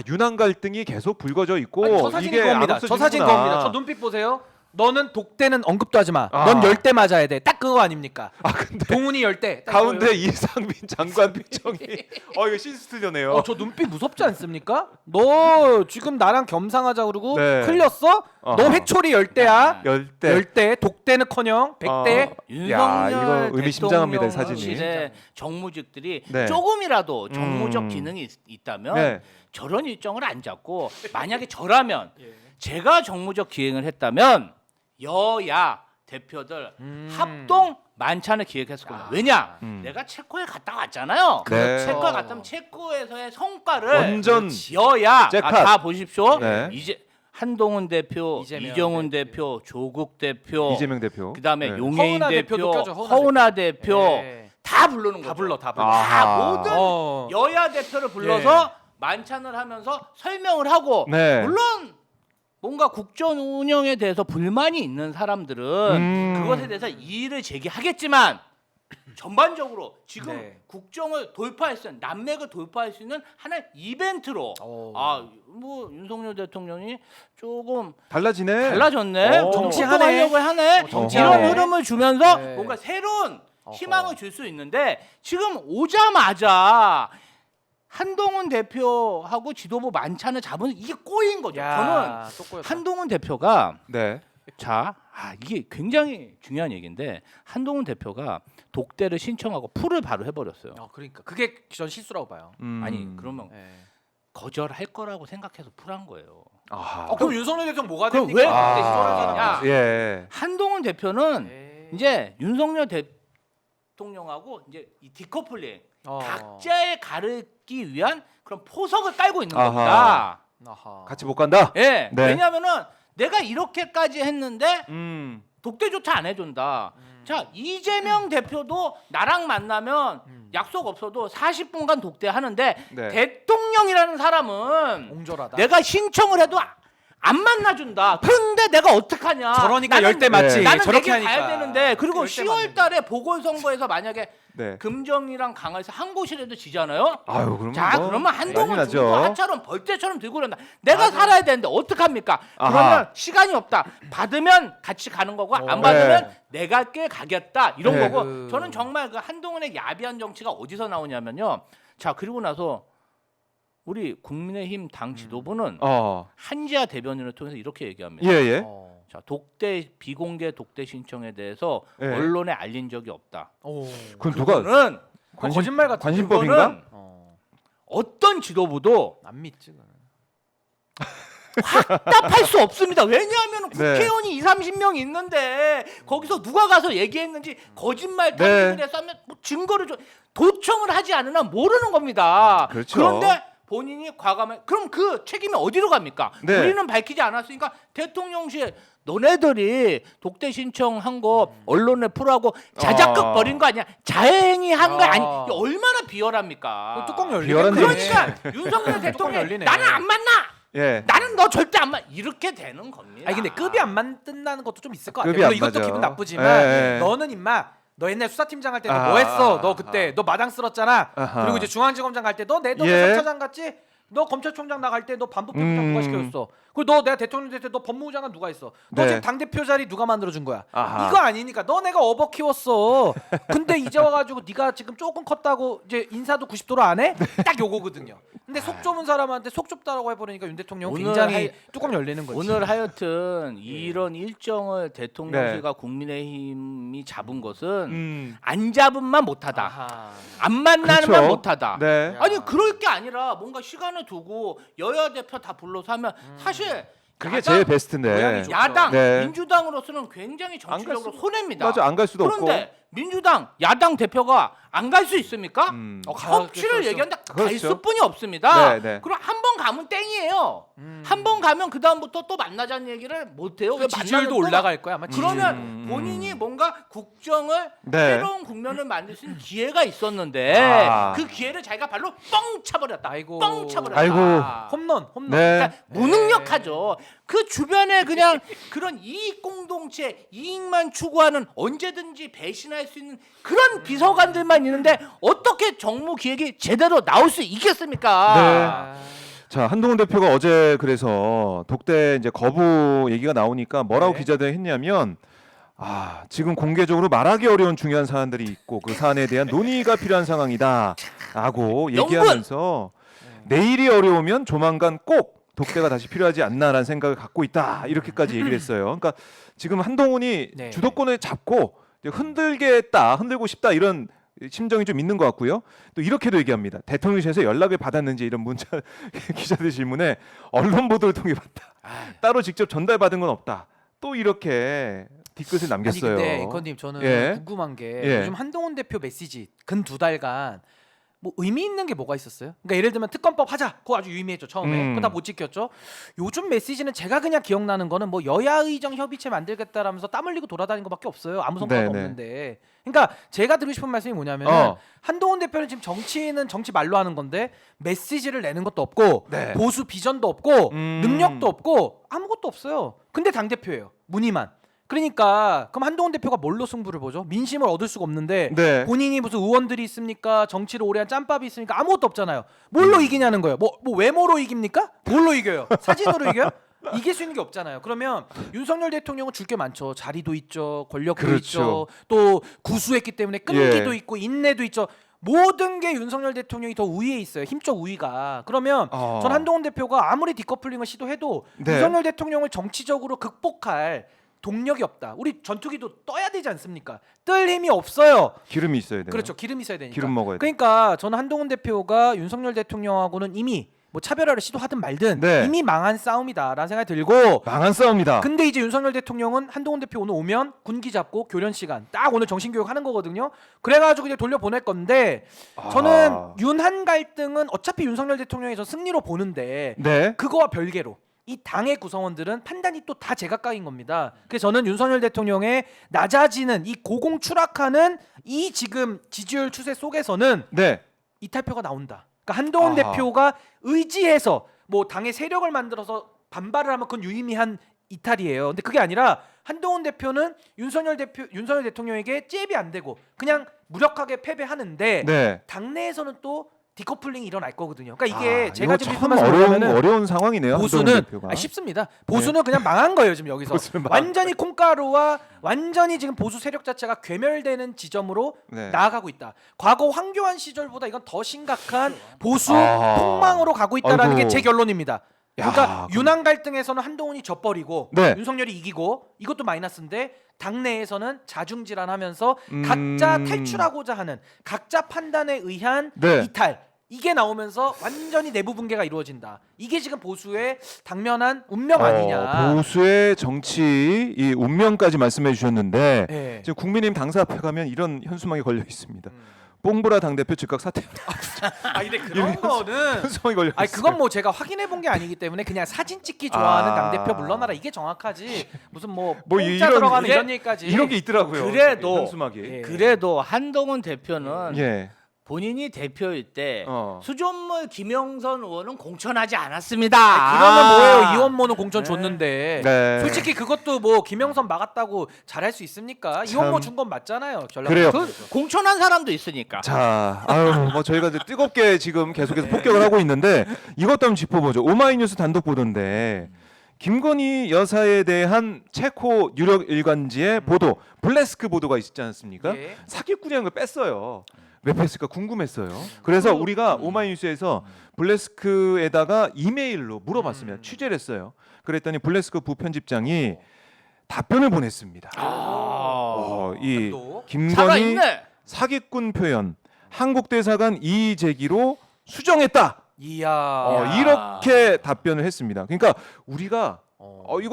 유난 갈등이 계속 불거져 있고 아니, 저 사진이 이게 안 그겁니다. 저 사진 없어지는구나. 그겁니다. 저 눈빛 보세요. 너는 독대는 언급도 하지 마. 아. 넌 열대 맞아야 돼. 딱 그거 아닙니까? 근데 동훈이 열대. 딱 가운데 이거예요. 이상민 장관 표정이 이거 신스틸려네요. 저 눈빛 무섭지 않습니까? 너 지금 나랑 겸상하자 그러고 네. 흘렸어? 너 어허. 회초리 열대야. 열대. 열대. 독대는커녕 백대. 야, 윤석열 이거 의미심장합니다, 이 사진이. 대통령실의 정무직들이 네. 조금이라도 정무적 기능이 있다면 네. 저런 일정을 안 잡고 만약에 저라면 제가 정무적 기행을 했다면 여야 대표들 합동 만찬을 기획했을 겁니다. 왜냐? 내가 체코에 갔다 왔잖아요. 네. 체코에 갔다면 체코에서의 성과를 완전 여야 잭팟. 다 보십시오. 네. 이제 한동훈 대표, 이재명 이정훈 대표. 대표, 조국 대표, 이재명 대표. 그다음에 네. 용해인 허은하 대표, 대표도 껴줘, 허은하 대표 예. 다 부르는 거죠. 다 불러. 다 아하. 모든 어. 여야 대표를 불러서 만찬을 하면서 설명을 하고 네. 물론 뭔가 국정 운영에 대해서 불만이 있는 사람들은 그것에 대해서 이의를 제기하겠지만 전반적으로 지금 네. 국정을 돌파할 수 있는 난맥을 돌파할 수 있는 하나의 이벤트로 뭐 윤석열 대통령이 조금 달라지네. 달라졌네. 오. 정치하네. 하려고 하네. 정치하네. 이런 흐름을 주면서 네. 뭔가 새로운 어허. 희망을 줄 수 있는데 지금 오자마자 한동훈 대표하고 지도부 만찬을 잡은 이게 꼬인 거죠. 저는 또 꼬였다. 한동훈 대표가 네. 이게 굉장히 중요한 얘기인데 한동훈 대표가 독대를 신청하고 풀을 바로 해버렸어요. 그러니까 그게 전 실수라고 봐요. 아니 그러면 예. 거절할 거라고 생각해서 풀한 거예요. 아하. 그럼 윤석열 대통령 뭐가 그럼 됩니까? 왜? 그때 시절을 사람. 야, 예. 한동훈 대표는 에이. 이제 윤석열 대통령하고 이제 이 디커플링 각자의 가르기 위한 그런 포석을 깔고 있는 아하. 겁니다. 아하. 같이 못 간다. 예. 네. 왜냐하면은 내가 이렇게까지 했는데 음. 독대조차 안 해준다. 자 이재명 대표도 나랑 만나면 약속 없어도 40분간 독대하는데 네. 대통령이라는 사람은 옹졸하다. 내가 신청을 해도 안 만나준다. 그런데 내가 어떡하냐. 저러니까 나는 열대 맞지. 나는 저렇게 내게 가야 하니까. 되는데 그리고 열대 10월 달에 보궐선거에서 만약에 네. 금정이랑 강화에서 한 곳이라도 지잖아요. 아유, 그러면 자 뭐 그러면 한동훈 난리 중도 나죠. 하처럼 벌떼처럼 들고 그런다. 내가 살아야 되는데 어떡합니까? 아하. 그러면 시간이 없다. 받으면 같이 가는 거고 안 받으면 내가 꽤 가겠다 이런 네. 거고. 저는 정말 그 한동훈의 야비한 정치가 어디서 나오냐면요. 자 그리고 나서 우리 국민의힘 당 지도부는 한지아 대변인을 통해서 이렇게 얘기합니다. 예. 자 독대 비공개 독대 신청에 대해서 예. 언론에 알린 적이 없다. 그럼 누가 그거는 거짓말 같은 관심법인가? 그거는 어떤 지도부도 안 믿지. 그거는. 확답할 수 없습니다. 왜냐하면 네. 국회의원이 2-30명 있는데 거기서 누가 가서 얘기했는지 거짓말 네. 탐지를 했으면 뭐 증거를 도청을 하지 않으나 모르는 겁니다. 그렇죠. 그런데 본인이 과감해 그럼 그 책임이 어디로 갑니까? 네. 우리는 밝히지 않았으니까 대통령실 너네들이 독대 신청한 거 언론에 풀하고 자작극 벌인 거 아니야? 자행이 한 거 아니? 얼마나 비열합니까? 뚜껑 열리네. 비열한 그러니까 윤석열 뚜껑 대통령 열리네. 나는 안 만나. 예. 나는 너 절대 안 만나. 이렇게 되는 겁니다. 아니 근데 급이 안 맞는다는 것도 좀 있을 것 같아요. 급이 물론 안 이것도 맞아. 기분 나쁘지만 예, 예. 너는 임마 너 옛날 수사팀장 할 때 너 아하, 뭐 했어? 너 그때 아하. 너 마당 쓸었잖아. 아하. 그리고 이제 중앙지검장 갈 때 너 내 동네 예. 3차장 갔지? 너 검찰총장 나갈 때 너 반부패부장 누가 시켰어? 그리고 너 내가 대통령 될 때 너 법무부 장관 누가 했어? 너 네. 지금 당대표 자리 누가 만들어준 거야? 아하. 이거 아니니까 너 내가 업어 키웠어. 근데 이제 와가지고 네가 지금 조금 컸다고 이제 인사도 90도로 안 해? 딱 요거거든요. 근데 속 좁은 사람한테 속 좁다라고 해버리니까 윤 대통령 은 오늘 굉장히 뚜껑 열리는 거지. 오늘 하여튼 이런 일정을 대통령실과 네. 국민의힘이 잡은 것은 안 안 잡은만 못하다. 아하. 안 만나는만 그렇죠. 못하다. 네. 아니 그럴 게 아니라 뭔가 시간을 두고 여야 대표 다 불러서 하면 사실 그게 야당, 제일 베스트인데. 모양이 좋- 야당 네. 민주당으로서는 굉장히 안 정치적으로 갈 수- 손해입니다. 맞아, 안 갈 수도 그런데 민주당 야당 대표가 안 갈 수 있습니까? 없고. 협치를 얘기한다 갈 그렇죠. 수뿐이 없습니다. 네, 네. 그럼 한 번 가면 땡이에요. 한 번 가면 그 다음부터 또 만나자는 얘기를 못 해요. 왜 지지율도 만나면 또 올라갈 거야 아마. 그러면 본인이 뭔가 국정을 네. 새로운 국면을 만들 수 있는 기회가 있었는데 아. 그 기회를 자기가 발로 뻥 차버렸다. 아이고. 뻥 차버렸다. 아이고. 홈런. 네. 그러니까 무능력하죠. 그 주변에 그냥 그런 이익 공동체, 이익만 추구하는 언제든지 배신할 수 있는 그런 비서관들만 있는데 어떻게 정무 기획이 제대로 나올 수 있겠습니까? 네. 자, 한동훈 대표가 어제 그래서 독대 이제 거부 얘기가 나오니까 뭐라고 네. 기자들 했냐면 지금 공개적으로 말하기 어려운 중요한 사안들이 있고 그 사안에 대한 논의가 필요한 상황이다라고 얘기하면서 내일이 어려우면 조만간 꼭 독대가 다시 필요하지 않나라는 생각을 갖고 있다 이렇게까지 얘기를 했어요. 그러니까 지금 한동훈이 네. 주도권을 잡고 이제 흔들겠다, 흔들고 싶다 이런 심정이 좀 있는 것 같고요. 또 이렇게도 얘기합니다. 대통령실에서 연락을 받았는지 이런 문자 기자들 질문에 언론 보도를 통해 봤다. 따로 직접 전달받은 건 없다. 또 이렇게 뒤끝을 남겼어요. 아니 근데 이건님 저는 예. 궁금한 게 예. 요즘 한동훈 대표 메시지 근 2달간 뭐 의미 있는 게 뭐가 있었어요? 그러니까 예를 들면 특검법 하자. 그거 아주 유의미했죠 처음에. 그거 다 못 지켰죠. 요즘 메시지는 제가 그냥 기억나는 거는 뭐 여야 의정 협의체 만들겠다라면서 땀 흘리고 돌아다닌 거밖에 없어요. 아무 성과가 네네. 없는데. 그러니까 제가 드리고 싶은 말씀이 뭐냐면 한동훈 대표는 지금 정치는 정치 말로 하는 건데 메시지를 내는 것도 없고 네. 보수 비전도 없고 음. 능력도 없고 아무것도 없어요. 근데 당 대표예요. 문의만. 그러니까 그럼 한동훈 대표가 뭘로 승부를 보죠? 민심을 얻을 수가 없는데 네. 본인이 무슨 의원들이 있습니까? 정치를 오래 한 짬밥이 있으니까 아무것도 없잖아요. 뭘로 이기냐는 거예요. 뭐 외모로 이깁니까? 뭘로 이겨요? 사진으로 이겨요? 이길 수 있는 게 없잖아요. 그러면 윤석열 대통령은 줄 게 많죠. 자리도 있죠, 권력도 그렇죠. 있죠, 또 구수했기 때문에 끈기도 예. 있고 인내도 있죠. 모든 게 윤석열 대통령이 더 우위에 있어요. 힘적 우위가. 그러면 전 한동훈 대표가 아무리 디커플링을 시도해도 네. 윤석열 대통령을 정치적으로 극복할 동력이 없다. 우리 전투기도 떠야 되지 않습니까? 뜰 힘이 없어요. 기름이 있어야 돼요. 그렇죠. 기름이 있어야 되니까. 기름 먹어야 돼. 그러니까 저는 한동훈 대표가 윤석열 대통령하고는 이미 뭐 차별화를 시도하든 말든 네. 이미 망한 싸움이다라는 생각이 들고 망한 싸움이다. 근데 이제 윤석열 대통령은 한동훈 대표 오늘 오면 군기 잡고 교련 시간 딱 오늘 정신교육 하는 거거든요. 그래가지고 이제 돌려 보낼 건데 저는 윤한 갈등은 어차피 윤석열 대통령이 저 승리로 보는데 네. 그거와 별개로 이 당의 구성원들은 판단이 또 다 제각각인 겁니다. 그래서 저는 윤석열 대통령의 낮아지는 이 고공 추락하는 이 지금 지지율 추세 속에서는 네. 이탈표가 나온다. 그러니까 한동훈 아하. 대표가 의지해서 뭐 당의 세력을 만들어서 반발을 하면 그건 유의미한 이탈이에요. 근데 그게 아니라 한동훈 대표는 윤석열 대통령에게 잽이 안 되고 그냥 무력하게 패배하는데 네. 당내에서는 또 디커플링이 일어날 거거든요. 그러니까 이게 제가 이거 지금 참 말씀드리면 어려운 상황이네요. 한동훈 보수는 대표가. 쉽습니다. 보수는 그냥 망한 거예요 지금 여기서. 보수는 망한 완전히 콩가루와 완전히 지금 보수 세력 자체가 괴멸되는 지점으로 네. 나아가고 있다. 과거 황교안 시절보다 이건 더 심각한 보수 아. 폭망으로 가고 있다라는 아이고. 게 제 결론입니다. 그러니까 야, 윤한 갈등에서는 한동훈이 져버리고 네. 윤석열이 이기고 이것도 마이너스인데 당내에서는 자중질환하면서 각자 탈출하고자 하는 각자 판단에 의한 네. 이탈 이게 나오면서 완전히 내부 붕괴가 이루어진다. 이게 지금 보수의 당면한 운명 아니냐. 보수의 정치 이 운명까지 말씀해 주셨는데 네. 지금 국민의힘 당사 앞에 가면 이런 현수막이 걸려 있습니다. 뽕브라 당대표 즉각 사퇴. 아 근데 그런 거는 현수막이 걸려. 아니 그건 뭐 제가 확인해 본 게 아니기 때문에 그냥 사진 찍기 좋아하는 아. 당대표 물러나라 이게 정확하지 무슨 뭐 뭐 공짜 들어가는 이런 얘기까지 이런 게 있더라고요. 그래도 현수막이. 예. 그래도 한동훈 대표는 예. 본인이 대표일 때 어. 수존물 김영선 의원은 공천하지 않았습니다. 그러면 뭐예요? 이원모는 공천 네. 줬는데 네. 솔직히 그것도 뭐 김영선 막았다고 잘할 수 있습니까? 참. 이원모 준 건 맞잖아요. 그래요. 공천한 사람도 있으니까. 자, 아유, 뭐 저희가 이제 뜨겁게 지금 계속해서 폭격을 하고 있는데 이것도 한번 짚어보죠. 오마이뉴스 단독 보도인데 김건희 여사에 대한 체코 유력 일간지의 보도, 블레스크 보도가 있지 않습니까? 예. 사기꾼이라는 걸 뺐어요. 왜 뺐을까 궁금했어요. 그래서 우리가 오마이뉴스에서 블레스크에다가 이메일로 물어봤습니다. 취재를 했어요. 그랬더니 블레스크 부편집장이 답변을 보냈습니다. 이 또? 김건희 살아있네. 사기꾼 표현 한국 대사관 이의 제기로 수정했다. 이야. 이렇게 답변을 했습니다. 그러니까 우리가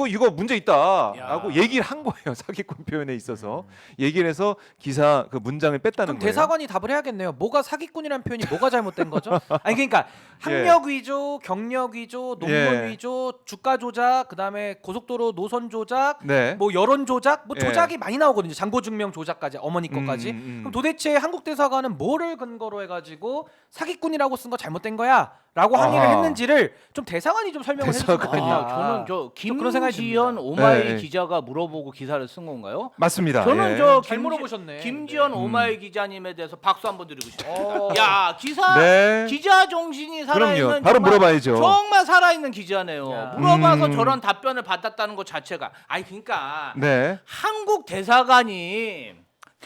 이거 문제 있다라고 야. 얘기를 한 거예요. 사기꾼 표현에 있어서 얘기를 해서 기사 그 문장을 뺐다는 그럼 거예요. 대사관이 답을 해야겠네요. 뭐가 사기꾼이라는 표현이 뭐가 잘못된 거죠? 아니 그러니까 예. 학력 위조, 경력 위조, 논문 예. 위조, 주가 조작, 그다음에 고속도로 노선 조작, 네. 뭐 여론 조작, 뭐 예. 조작이 많이 나오거든요. 장고 증명 조작까지 어머니 거까지. 그럼 도대체 한국 대사관은 뭐를 근거로 해가지고 사기꾼이라고 쓴 거 잘못된 거야?라고 항의를 아하. 했는지를 좀 대사관이 좀 설명을 해주면 대사관이. 좋겠다. 저는 저 좀 그런 생각이 김지연 듭니다. 오마이 네. 기자가 물어보고 기사를 쓴 건가요? 맞습니다. 저는 예. 저 잘 물어보셨네. 김지연 네. 오마이 기자님에 대해서 박수 한번 드리고 싶어요. 야 기사 네. 기자 정신이 살아있는 그럼요. 바로 정말, 물어봐야죠. 정말 살아있는 기자네요. 야. 물어봐서 저런 답변을 받았다는 것 자체가 아니 그러니까 네. 한국 대사관이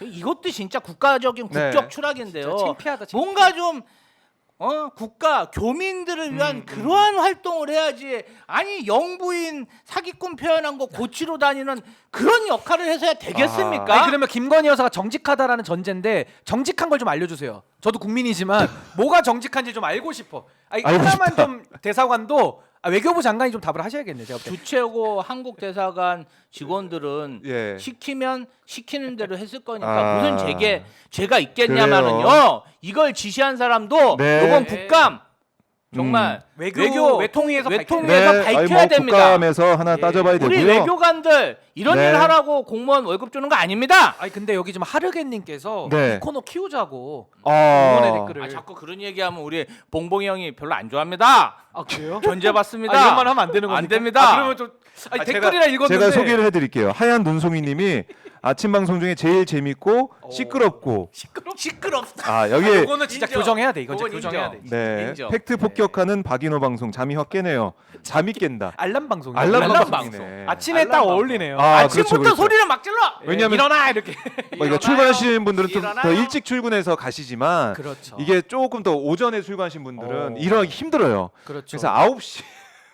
이것도 진짜 국가적인 네. 국적 추락인데요. 진짜 창피하다. 창피해. 뭔가 좀 국가 교민들을 위한 그러한 활동을 해야지. 아니 영부인 사기꾼 표현한 거 고치러 다니는 그런 역할을 해서야 되겠습니까? 아니 그러면 김건희 여사가 정직하다라는 전제인데 정직한 걸 좀 알려주세요. 저도 국민이지만 뭐가 정직한지 좀 알고 싶어. 아니 알고 하나만 싶다. 좀 대사관도 외교부 장관이 좀 답을 하셔야겠네요. 제가 볼 때. 주최고 한국 대사관 직원들은 예. 시키면 시키는 대로 했을 거니까 아. 무슨 죄가 있겠냐마는요. 이걸 지시한 사람도 네. 이번 국감 정말 외통위에서 외통위에서 밝혀야 아니, 뭐 됩니다. 국감에서 하나 따져봐야 우리 되고요. 외교관들 이런 네. 일 하라고 공무원 월급 주는 거 아닙니다. 아니 근데 여기 지금 하르겐님께서 네. 이 코너 키우자고 응원의 댓글을. 아, 자꾸 그런 얘기하면 우리 봉봉이 형이 별로 안 좋아합니다. 아 그래요? 견제받습니다. 아, 이런 말 하면 안 되는 겁니까? 안 됩니다. 아, 그러면 좀 아니, 댓글이라 읽었는데 제가 소개를 해드릴게요. 하얀 눈송이님이 아침 방송 중에 제일 재밌고 시끄럽고 시끄럽다. 여기에 이거는 진짜 인정. 교정해야 돼. 이건 진짜 그건 교정해야 돼. 인정. 네 인정. 팩트 폭격하는 박인호 방송 잠이 확 깨네요. 잠이 깬다. 알람 방송이요. 알람 알람 방송이네. 아침에 알람 딱 방송. 어울리네요. 아침부터 그렇죠. 소리를 막 질러. 왜냐면 일어나 이렇게. 그러니까 출근하시는 분들은 좀 더 일어나요. 일찍 출근해서 가시지만 그렇죠. 이게 조금 더 오전에 출근하신 분들은 어. 일어나기 힘들어요. 그렇죠. 그래서 9시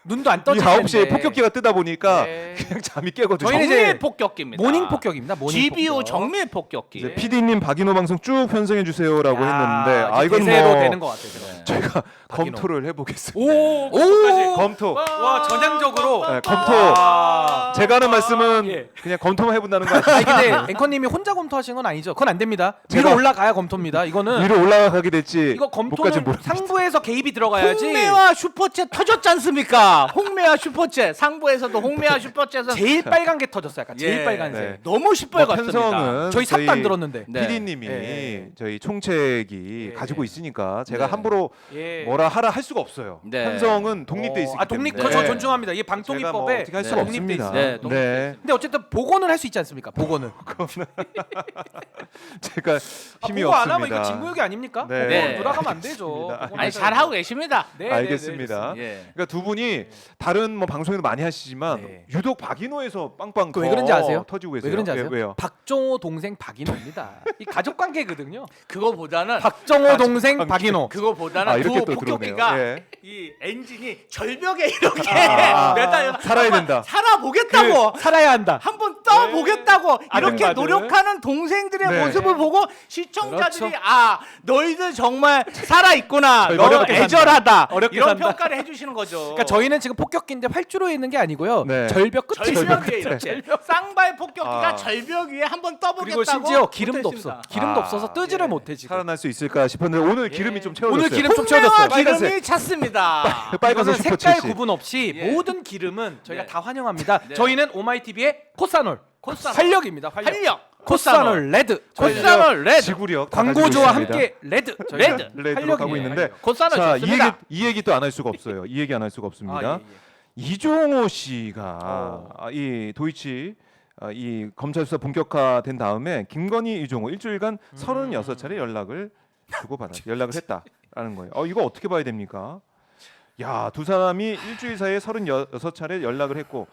눈도 안 이 떠지는데. 9시에 폭격기가 뜨다 보니까 네. 그냥 잠이 깨거든요. 저희는 이제 정밀 폭격기입니다. 모닝 폭격입니다. 모닝 GBO 폭격. 정밀 폭격기. 이제 PD님 박인호 방송 쭉 편성해 주세요라고 했는데 이제 이건 대세로 뭐 되는 것 같아요. 제가. 저희가 박인호. 검토를 해보겠습니다. 오, 검토. 와 전향적으로. 네, 검토. 아. 제가 하는 말씀은 예. 그냥 검토만 해본다는 거 아시죠? 아니 근데 앵커님이 혼자 검토하신 건 아니죠? 그건 안 됩니다. 위로 제가- 올라가야 검토입니다. 이거는 위로 올라가게 될지 이거 못까지 검토는 상부에서 개입이 들어가야지. 홍매와 슈퍼챗 터졌지 않습니까? 홍매와 슈퍼챗 상부에서도 홍매와 슈퍼챗은 제일 빨간 게 터졌어요. 약간 제일 예. 빨간색. 네. 너무 시뻘 뭐 같습니다. 편성은 저희 삽도 안 들었는데. 네. PD님이 예. 저희 총책이 예. 가지고 있으니까 제가 네. 함부로 예. 뭐라 하라 할 수가 없어요. 네. 편성은 독립돼 있기 아 독립 때문에 그거 저 존중합니다. 이게 제가 뭐 방통위법에 어떻게 할 수가 네. 독립돼 없습니다. 있어요. 네, 독립돼 네. 근데 어쨌든 복원을 할 수 있지 않습니까? 복원은. 제가 힘이 보고 없습니다. 안 하면 이거 직무유기 아닙니까? 네. 복원 돌아가면 안 되죠. 그렇습니다. 복원 아니 하셔야죠. 잘 하고 계십니다. 네, 알겠습니다. 네, 네, 예. 그러니까 두 분이 다른 뭐 방송에도 많이 하시지만 네. 유독 박인호에서 빵빵 그왜 그런지 아세요? 터지고 왜 계세요. 그런지 아세요? 왜요? 박정호 동생 박인호입니다. 이 가족 관계거든요. 그거보다는 박정호 동생 박인호. 그거보다는 이렇게 두 또 폭격기가 들어오네요. 예. 이 엔진이 절벽에 이렇게 아, 매달려 살아야 된다. 살아보겠다고 살아야 한다. 한번 떠보겠다고 이렇게 아들. 노력하는 동생들의 네. 모습을 보고 시청자들이 그렇죠. 너희들 정말 살아 있구나. 저희 너 어렵게 애절하다. 어렵게 이런 산다. 평가를 해주시는 거죠. 그러니까 저희는 저희는 지금 폭격기인데 활주로에 있는 게 아니고요. 네. 절벽 끝에 절벽 위에 있어요. 이렇게 쌍발 폭격기가 아. 절벽 위에 한번 떠보겠다고. 그리고 심지어 기름도 못했습니다. 없어. 기름도 없어서 뜨지를 예. 못해 지금. 살아날 수 있을까 싶었는데 오늘 기름이 좀 채워졌어요. 오늘 기름 좀 풍매와 채워졌어요. 기름이 빨간색. 찼습니다. 빨간색 이거는 슈퍼 색깔 70. 구분 없이 예. 모든 기름은 저희가 네. 다 환영합니다. 네. 저희는 오마이TV의 코사놀, 코사놀. 활력입니다. 활력. 활력. 코사놀 레드. 저희는 코사놀 레드. 지구력 다 광고주와 가지고 있습니다. 함께 레드. 레드. 레드로 가고 있는데 코사놀 자, 좋습니다. 이 얘기 또 안 할 수가 없어요. 이 얘기 안 할 수가 없습니다. 이종호 씨가 이 도이치 이 검찰 수사 본격화된 다음에 김건희, 이종호 일주일간 36차례 연락을 연락을 했다라는 거예요. 이거 어떻게 봐야 됩니까? 야, 두 사람이 일주일 사이에 36차례 연락을 했고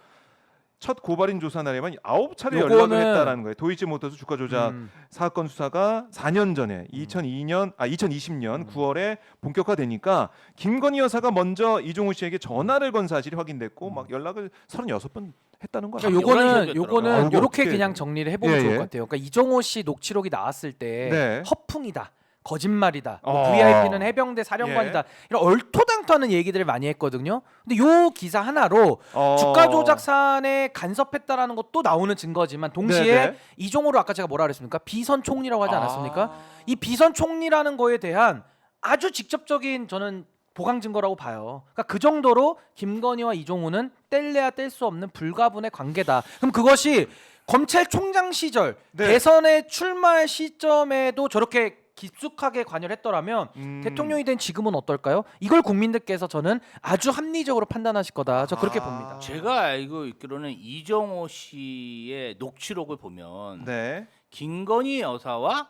첫 고발인 조사 날에만 9차례 연락을 요거는 했다라는 거예요. 도이치모터스 주가 조작 사건 수사가 4년 전에 2020년 9월에 본격화되니까 김건희 여사가 먼저 이종호 씨에게 전화를 건 사실이 확인됐고 막 연락을 36번 했다는 거야. 그러니까 요거는 이거 요렇게 어떻게 그냥 정리를 해보면 예, 좋을 예. 것 같아요. 그러니까 이종호 씨 녹취록이 나왔을 때 네. 허풍이다. 거짓말이다. 뭐 어. VIP는 해병대 사령관이다. 이런 얼토당토하는 얘기들을 많이 했거든요. 근데 요 기사 하나로 주가 조작 사안에 간섭했다라는 것도 나오는 증거지만 동시에 네네. 이종호를 아까 제가 뭐라 그랬습니까? 비선 총리라고 하지 않았습니까? 이 비선 총리라는 거에 대한 아주 직접적인 저는 보강 증거라고 봐요. 그러니까 그 정도로 김건희와 이종호는 뗄래야 뗄 수 없는 불가분의 관계다. 그럼 그것이 검찰총장 시절 네. 대선에 출마할 시점에도 저렇게 깊숙하게 관여를 했더라면 대통령이 된 지금은 어떨까요? 이걸 국민들께서 저는 아주 합리적으로 판단하실 거다. 저 그렇게 봅니다. 제가 알고 있기로는 이종호 씨의 녹취록을 보면 네. 김건희 여사와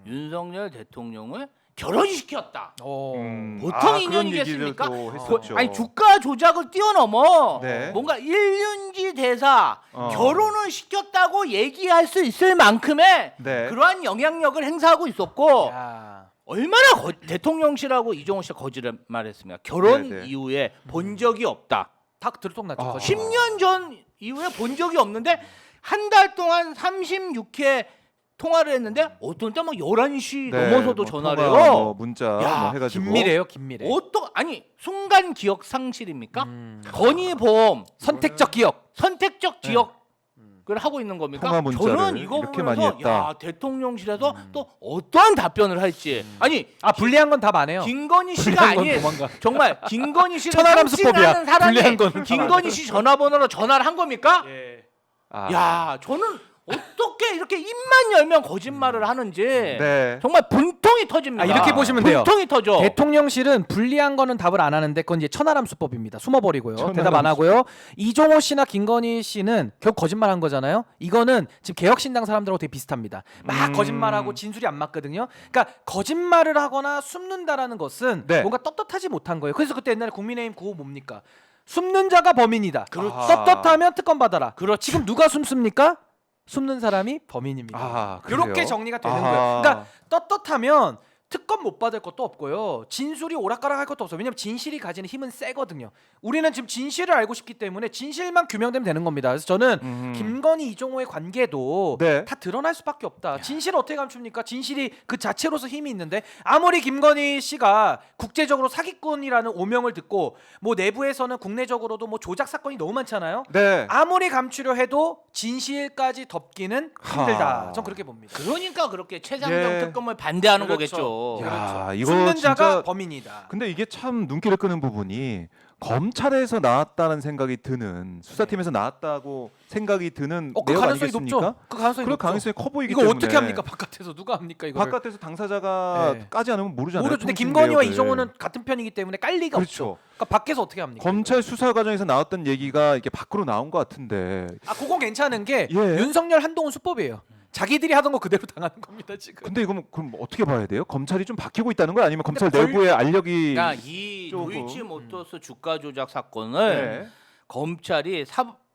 윤석열 대통령을 결혼시켰다. 보통 인연이겠습니까? 그런 얘기를 또 했었죠. 아니 주가 조작을 뛰어넘어 네. 뭔가 일륜지 대사 어. 결혼을 시켰다고 얘기할 수 있을 만큼의 네. 그러한 영향력을 행사하고 있었고 야. 얼마나 대통령실하고 이종호 씨가 거짓말했습니까? 결혼 네, 네. 이후에 본 적이 없다. 다 들통났죠. 아. 거짓말. 10년 전 이후에 본 적이 없는데 한 달 동안 36회 통화를 했는데 어떤 때 막 11시 네, 넘어서도 뭐 전화를 통화, 해요. 뭐 문자 야, 뭐 해가지고 긴밀해요, 긴밀해. 아니 순간 기억 상실입니까? 건의보험 선택적 기억. 선택적 기억을 하고 있는 겁니까? 통화 문자를 저는 이거 이렇게 보면서 많이 했다. 야 대통령실에서 또 어떠한 답변을 할지 아니 아 불리한 건 답 안 해요. 김건희 씨가 불리한 건 아니에요. 도망가. 정말 김건희 씨를 천하람 수법이야. 상징하는 사람이 불리한 거는 김건희 씨 전화번호로 전화를 한 겁니까? 아. 야 저는 어떻게 이렇게 입만 열면 거짓말을 하는지 네. 정말 분통이 터집니다. 아, 이렇게 보시면 돼요. 분통이 터져. 대통령실은 불리한 거는 답을 안 하는데 그건 이제 천하람 수법입니다. 숨어버리고요. 천하람 대답 안 하고요. 이종호 씨나 김건희 씨는 결국 거짓말한 거잖아요. 이거는 지금 개혁신당 사람들하고 되게 비슷합니다. 막 거짓말하고 진술이 안 맞거든요. 그러니까 거짓말을 하거나 숨는다라는 것은 네. 뭔가 떳떳하지 못한 거예요. 그래서 그때 옛날에 국민의힘 구호 뭡니까? 숨는 자가 범인이다. 그렇죠. 떳떳하면 특검 받아라. 지금 누가 숨습니까? 숨는 사람이 범인입니다. 아, 그래요? 이렇게 정리가 되는 아하. 거예요. 그러니까 떳떳하면 특검 못 받을 것도 없고요. 진술이 오락가락할 것도 없어요. 왜냐면 진실이 가지는 힘은 세거든요. 우리는 지금 진실을 알고 싶기 때문에 진실만 규명되면 되는 겁니다. 그래서 저는 김건희 이종호의 관계도 네. 다 드러날 수밖에 없다. 진실을 어떻게 감춥니까? 진실이 그 자체로서 힘이 있는데 아무리 김건희 씨가 국제적으로 사기꾼이라는 오명을 듣고 뭐 내부에서는 국내적으로도 뭐 조작 사건이 너무 많잖아요. 네. 아무리 감추려 해도 진실까지 덮기는 힘들다. 하. 전 그렇게 봅니다. 그러니까 그렇게 최상정 예. 특검을 반대하는 그렇죠. 거겠죠. 야, 이거 숨는 자가 진짜 범인이다. 근데 이게 참 눈길을 끄는 부분이 검찰에서 나왔다는 생각이 드는 수사팀에서 나왔다고 생각이 드는 그 내용 가능성이 아니겠습니까? 높죠. 그 가능성이 그럴 높죠. 가능성이 커 보이기 이거 때문에 어떻게 합니까? 바깥에서 누가 합니까? 이거 바깥에서 당사자가 네. 까지 않으면 모르잖아요. 모르죠. 근데 통신 김건희와 내역을. 이종호는 같은 편이기 때문에 깔 리가 없죠. 그렇죠. 그러니까 밖에서 어떻게 합니까? 검찰 수사 과정에서 나왔던 얘기가 이게 밖으로 나온 것 같은데. 그건 괜찮은 게 예. 윤석열 한동훈 수법이에요. 자기들이 하던 거 그대로 당하는 겁니다 지금. 근데 이거 그럼 어떻게 봐야 돼요? 검찰이 좀 바뀌고 있다는 거야? 아니면 검찰 근데 내부의 알력이 그러니까 이 조금. 도이치모터스 주가 조작 사건을 네. 검찰이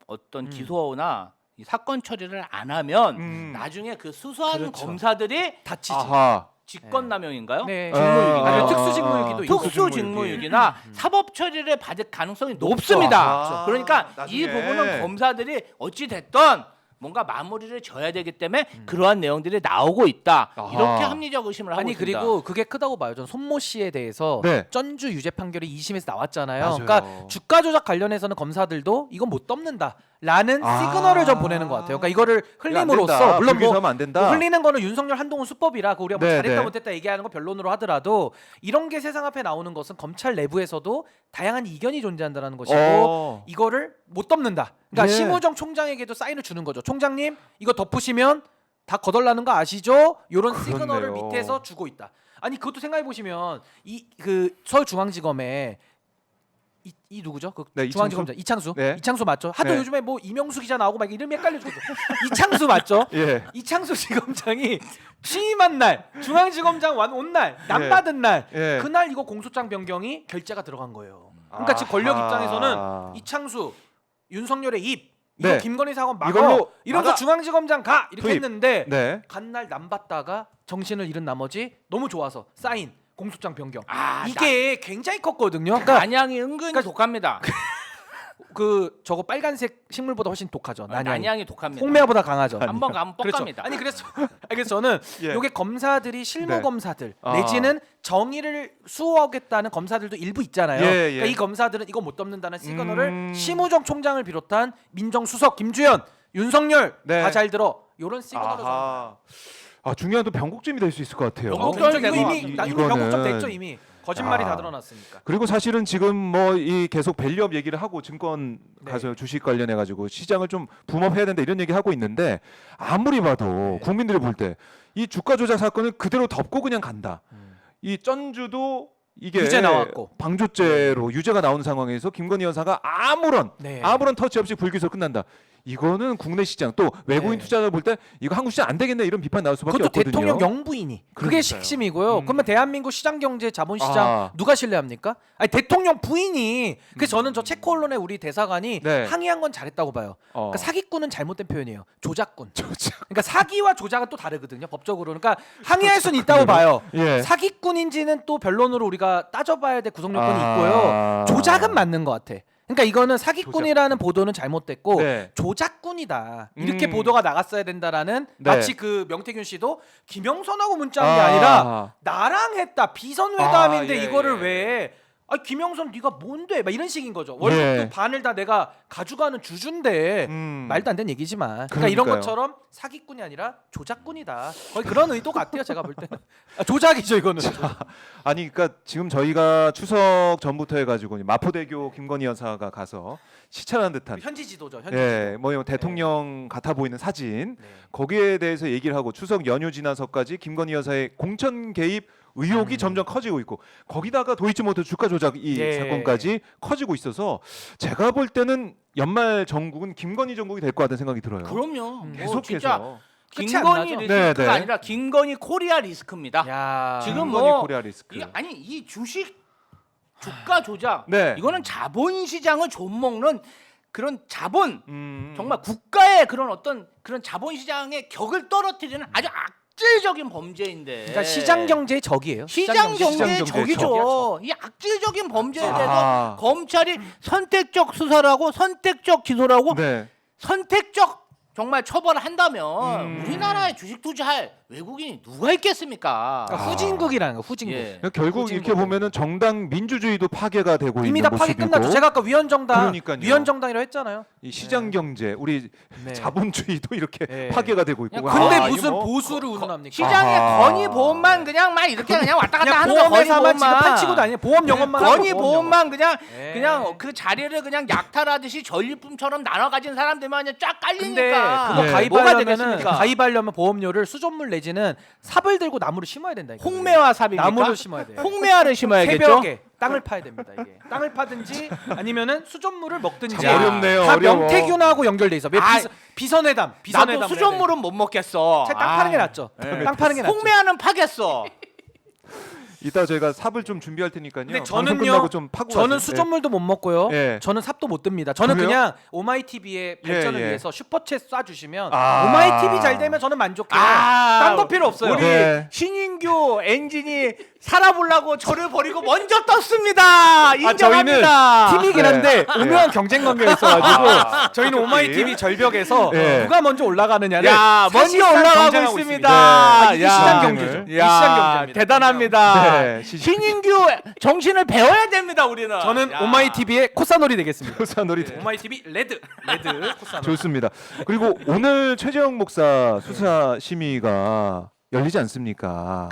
어떤 기소나 이 사건 처리를 안 하면 나중에 그 수사한 그렇죠. 검사들이 다치지. 아하. 직권남용인가요? 네. 직무유기. 아니면 아. 특수직무유기도 있고. 특수직무유기나 사법 처리를 받을 가능성이 높습니다. 아하. 그러니까 나중에. 이 부분은 검사들이 어찌 됐던 뭔가 마무리를 져야 되기 때문에 그러한 내용들이 나오고 있다. 아하. 이렇게 합리적 의심을 하고 아니 있습니다. 그리고 그게 크다고 봐요. 전 손모 씨에 대해서 네. 전주 유죄 판결이 2심에서 나왔잖아요. 맞아요. 그러니까 주가 조작 관련해서는 검사들도 이건 못 덮는다라는 아. 시그널을 좀 보내는 것 같아요. 그러니까 이거를 안 된다. 흘림으로써 물론 뭐 불기소하면 안 된다. 흘리는 거는 윤석열 한동훈 수법이라 그 우리가 뭐 네, 잘했다 네. 못했다 얘기하는 거 변론으로 하더라도 이런 게 세상 앞에 나오는 것은 검찰 내부에서도 다양한 이견이 존재한다는 것이고 어. 이거를 못 덮는다. 그러니까 예. 심우정 총장에게도 사인을 주는 거죠. 총장님 이거 덮으시면 다 거덜나는 거 아시죠? 이런 그렇네요. 시그널을 밑에서 주고 있다. 아니 그것도 생각해 보시면 이 그 서울중앙지검에 이 누구죠? 그 네, 중앙지검장 이창수. 네. 이창수 맞죠? 하도 네. 요즘에 뭐 이명수 기자 나오고 막 이름이 헷갈려 죽겠어. 이창수 맞죠? 예. 이창수 지검장이 취임한 날, 중앙지검장 온 날, 남 예. 받은 날, 예. 그날 이거 공소장 변경이 결재가 들어간 거예요. 그러니까 지금 권력 아하. 입장에서는 이창수, 윤석열의 입, 이거 네. 김건희 사건 막어, 이걸로 이러면서 막아. 중앙지검장 가 이렇게 투입. 했는데 네. 간날 남 받다가 정신을 잃은 나머지 너무 좋아서 사인 공소장 변경. 아, 이게 굉장히 컸거든요. 그러니까 난양이 은근히 그러니까 독합니다. 그 저거 빨간색 식물보다 훨씬 독하죠. 난양이. 난양이 독합니다. 홍매화보다 강하죠. 한번 가면 그렇죠. 뻑갑니다. 아니 그래서 저는 예. 요게 검사들이 실무 네. 검사들 아. 내지는 정의를 수호하겠다는 검사들도 일부 있잖아요. 예, 예. 그러니까 이 검사들은 이거 못 덮는다는 시그널을 음. 심우정 총장을 비롯한 민정수석 김주현, 윤석열 네. 다 잘 들어. 요런 시그널을 줍니다. 아하. 아, 중요한 또 변곡점이 될 수 있을 것 같아요. 변곡점이 이거 되고 이미 나 이거 변곡점 됐죠 이미. 거짓말이 다 드러났으니까. 그리고 사실은 지금 뭐 이 계속 밸류업 얘기를 하고 증권 네. 가서 주식 관련해 가지고 시장을 좀 붐업해야 된다 이런 얘기 하고 있는데 아무리 봐도 네. 국민들이 볼 때 이 주가 조작 사건을 그대로 덮고 그냥 간다. 이 전주도 이게 유죄 나왔고. 방조죄로 유죄가 나오는 상황에서 김건희 여사가 아무런 네. 터치 없이 불기소로 끝난다. 이거는 국내 시장 또 외국인 네. 투자자 볼 때 이거 한국 시장 안 되겠네 이런 비판 나올 수밖에 그것도 없거든요. 대통령 영부인이 그게 그러니까요. 핵심이고요. 그러면 대한민국 시장 경제 자본시장 아. 누가 신뢰합니까? 아니 대통령 부인이 그래서 저는 저 체코 언론의 우리 대사관이 네. 항의한 건 잘했다고 봐요. 어. 그러니까 사기꾼은 잘못된 표현이에요. 조작꾼. 그러니까 사기와 조작은 또 다르거든요. 법적으로. 그러니까 항의할 수는 있다고 봐요. 예. 사기꾼인지는 또 변론으로 우리가 따져봐야 될 구성 요건이 아. 있고요. 조작은 맞는 것 같아. 그러니까 이거는 사기꾼이라는 보도는 잘못됐고 네. 조작꾼이다 이렇게 음. 보도가 나갔어야 된다라는 네. 마치 그 명태균 씨도 김영선하고 문자한 게 아니라 나랑 했다 비선회담인데 예, 이거를 예. 왜 김영선 네가 뭔데 막 이런 식인 거죠. 월급도 예. 반을 다 내가 가져가는 주주인데 말도 안 되는 얘기지만 그러니까 이런 그러니까요. 것처럼 사기꾼이 아니라 조작꾼이다. 거의 그런 의도 같아요. 제가 볼 때는 조작이죠 이거는. 아니 그러니까 지금 저희가 추석 전부터 해가지고 마포대교 김건희 여사가 가서 시찰하는 듯한 현지 지도죠. 현지 예, 뭐 이런 대통령 같아 보이는 사진 지도. 네. 거기에 대해서 얘기를 하고 추석 연휴 지나서까지 김건희 여사의 공천 개입 의혹이 점점 커지고 있고 거기다가 도이치모터 주가 조작 이 예. 사건까지 커지고 있어서 제가 볼 때는 연말 정국은 김건희 정국이 될 것 같다는 생각이 들어요. 그럼요. 뭐 계속해서 진짜 끝이 안 김건희 나죠. 리스크가 네, 네. 아니라 김건희 코리아 리스크입니다. 야. 지금 김건희 뭐 코리아 리스크. 아니 이 주식 주가 조작 네. 이거는 자본 시장을 좀먹는 그런 자본 정말 그 국가의 그런 어떤 그런 자본 시장의 격을 떨어뜨리는 아주 악질적인 범죄인데. 그러니까 시장 경제의 적이에요. 시장 경제의 시장 경제의 적이죠. 이 악질적인 범죄에 대해서 아. 검찰이 선택적 수사라고 선택적 기소라고 네. 선택적 정말 처벌을 한다면 음. 우리나라에 주식 투자할 외국인이 누가 있겠습니까? 그러니까 후진국이라는 거 후진국. 예. 그러니까 결국 이렇게 보면은 정당 민주주의도 파괴가 되고 이미 있는 다 파기 모습이고 끝났죠. 제가 아까 위원정당 그러니까요. 위원정당이라고 했잖아요. 이 시장 경제 우리 네. 자본주의도 이렇게 네. 파괴가 되고 있고. 근데 아, 이게 무슨 뭐 보수를 운운합니까? 시장의 아하. 건의 보험만 그냥 막 이렇게 그냥 왔다 갔다 그냥 하는 거 건의 보험회사만 지금 보험만 판치고 다니는 보험 영업만 하고 건의 보험 보험만 그냥 예. 그냥 그 자리를 그냥 약탈하듯이 전리품처럼 나눠 가진 사람들만 그냥 쫙 근데 깔리니까 그거 네. 뭐가 가입하려면은 되겠습니까? 가입하려면 보험료를 수돗물 내지는 삽을 들고 나무를 심어야 된다니까. 홍매화 삽입니까? 나무를 심어야 돼요. 홍매화를 심어야겠죠. 새벽에 땅을 파야 됩니다 이게. 땅을 파든지 아니면은 수돗물을 먹든지. 참 어렵네요, 다 어려워. 명태균하고 연결돼 있어. 왜 아, 비선회담. 나도 수돗물은 못 먹겠어. 땅 파는 게 낫죠. 땅 파는 게 낫죠. 홍매화는 파겠어. 이따 저희가 삽을 좀 준비할 테니까요. 근데 방송 저는요, 끝나고 좀 파고 저는 가세요. 수돗물도 못 먹고요. 예. 저는 삽도 못 듭니다. 저는 그래요? 그냥 오마이TV의 발전을 예. 위해서 슈퍼챗 쏴주시면 아. 오마이TV 잘 되면 저는 만족해요. 아. 딴 거 필요 없어요. 우리 네. 신인규 엔진이 살아보려고 저를 버리고 먼저 떴습니다. 인정합니다. 저희는 팀이긴 한데 네. 오묘한 경쟁 관계가 있어가지고 저희는 오마이 TV 절벽에서 네. 누가 먼저 올라가느냐를 야, 먼저 사실상 올라가고 경쟁하고 있습니다. 이게 야. 시장 경제죠. 이게 야, 시장 경제입니다. 대단합니다. 네, 신인규 정신을 배워야 됩니다. 우리는. 저는 야. 오마이 TV의 코사놀이 되겠습니다. 코사놀이 오마이 TV 레드 코사놀이. 좋습니다. 그리고 오늘 최재형 목사 수사 심의가 열리지 않습니까?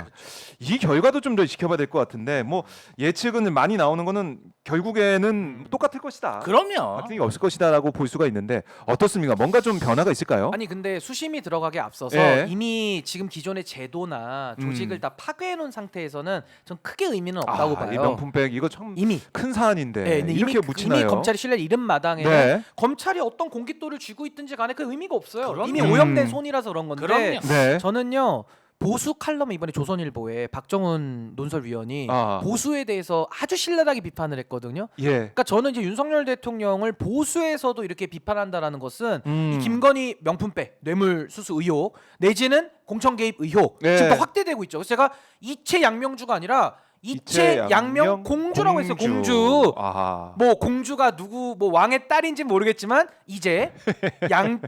이 결과도 좀 더 지켜봐야 될 것 같은데 뭐 예측은 많이 나오는 거는 결국에는 똑같을 것이다. 그럼요. 바뀌는 게 없을 것이다라고 볼 수가 있는데 어떻습니까? 뭔가 좀 변화가 있을까요? 아니 근데 수심이 들어가게 앞서서 예. 이미 지금 기존의 제도나 조직을 다 파괴해 놓은 상태에서는 전 크게 의미는 없다고 봐요. 이 명품백 이거 참 이미 큰 사안인데 네, 근데 이렇게 이미 묻히나요? 검찰이 신뢰를 잃은 마당에는 네. 검찰이 어떤 공깃돌을 쥐고 있든지 간에 그 의미가 없어요. 그럼요. 이미 오염된 손이라서 그런 건데 그럼요. 네. 저는요 보수 칼럼 이번에 조선일보에 박정훈 논설위원이 아. 보수에 대해서 아주 신랄하게 비판을 했거든요. 예. 그러니까 저는 이제 윤석열 대통령을 보수에서도 이렇게 비판한다라는 것은 이 김건희 명품백 뇌물수수 의혹 내지는 공천 개입 의혹 네. 지금 더 확대되고 있죠. 그래서 제가 이채 양명주가 아니라 이채 양명 공주라고 했어요. 공주. 아하. 뭐 공주가 누구 뭐 왕의 딸인지 모르겠지만 이제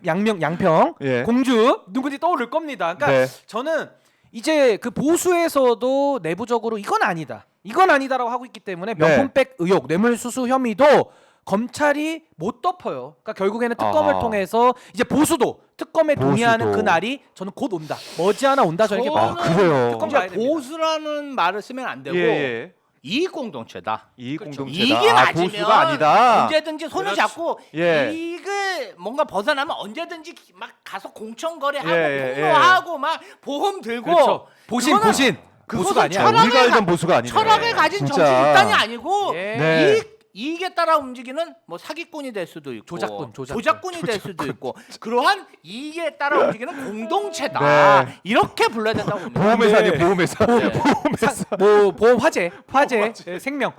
양명 양평 예. 공주 누군지 떠오를 겁니다. 그러니까 네. 저는 이제 그 보수에서도 내부적으로 이건 아니다라고 하고 있기 때문에 네. 명품백 의혹 뇌물수수 혐의도 검찰이 못 덮어요. 그러니까 결국에는 특검을 아하. 통해서 이제 보수도 특검에 동의하는 보수도. 그 날이 저는 곧 온다. 머지않아 온다 저는 이렇게 아, 봐요. 그래요? 특검 이제 가야 됩니다. 보수라는 말을 쓰면 안 되고 예, 예. 이익 공동체다. 이익 그렇죠. 공동체다. 이익이 아, 맞으면 보수가 아니다. 언제든지 손을 그렇죠. 잡고 예. 이익을 뭔가 벗어나면 언제든지 막 가서 공천 거래하고 예, 예, 폭로하고 막 보험 들고 그렇죠. 보신 그거는- 보신 그것은 보수가 아니야. 철학을 우리가 알던 보수가 아니네. 철학을 가진 진짜. 정치 집단이 아니고 예. 네. 이익에 따라 움직이는 뭐 사기꾼이 될 수도 있고 조작꾼. 이될 수도 있고 그러한 이익에 따라 움직이는 공동체다. 네. 이렇게 불러야 된다고 봅니다. 보험회사 아니에요? 네. 보험회사. 뭐 보험 화재 예, 생명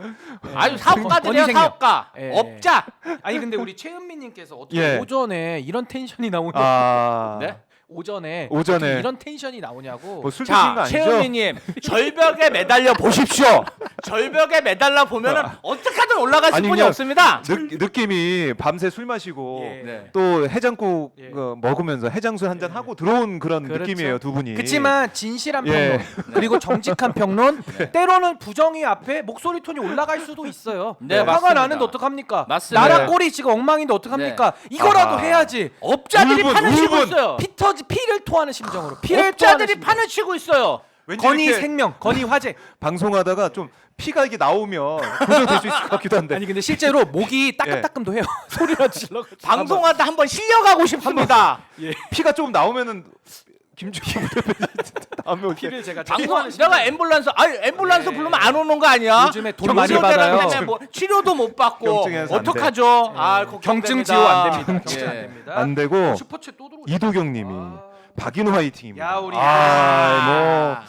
아주 사업가들이야 건희 사업가 예. 업자. 아니 근데 우리 최은미님께서 어떻게 예. 오전에 이런 텐션이 나오냐? 아. 네? 오전에 오전에. 어떻게 이런 텐션이 나오냐고. 뭐술 드신 거 자, 아니죠? 최은미님 절벽에 매달려 보십시오. 절벽에 매달려 보면은 어떻게든 올라가실 아니, 분이 그냥 없습니다. 느낌이 밤새 술 마시고 예. 네. 또 해장국 예. 먹으면서 해장술 한 잔 하고 들어온 그런 그렇죠. 느낌이에요, 두 분이. 그렇지만 진실한 예. 평론 그리고 정직한 평론 때로는 부정의 앞에 목소리 톤이 올라갈 수도 있어요. 네, 화가 맞습니다. 나는데 어떡합니까? 맞습니다. 나라 네. 꼴이 지금 엉망인데 어떡합니까? 이거라도 아하. 해야지. 업자들이 울분, 판을 치고 울분. 있어요. 피를 토하는 심정으로 피를 토하는 업자들이 심정. 판을 치고 있어요. 왠지 건희 이렇게 생명, 건희 화재. 방송하다가 좀 피가 이게 나오면 고정될 수 있을 것 같기도 한데. 아니 근데 실제로 목이 따끔따끔도 해요. 소리라도 질러. 방송하다 한번 실려가고 싶습니다. 피가 조금 나오면은 김주희 나오면 피를 제가 방송 내가 앰뷸런스 네. 부르면 안 오는 거 아니야? 요즘에 돈 많이 경증 받아요. 때문에 뭐 치료도 못 받고 경증해서 안 돼. 어떡하죠? 아, 경증 걱정됩니다. 지호 안 됩니다. 예. 경증 안 됩니다. 안 되고 슈퍼챗 또 들어오죠. 이도경님이 박인호 화이팅입니다. 야, 우리. 뭐 야.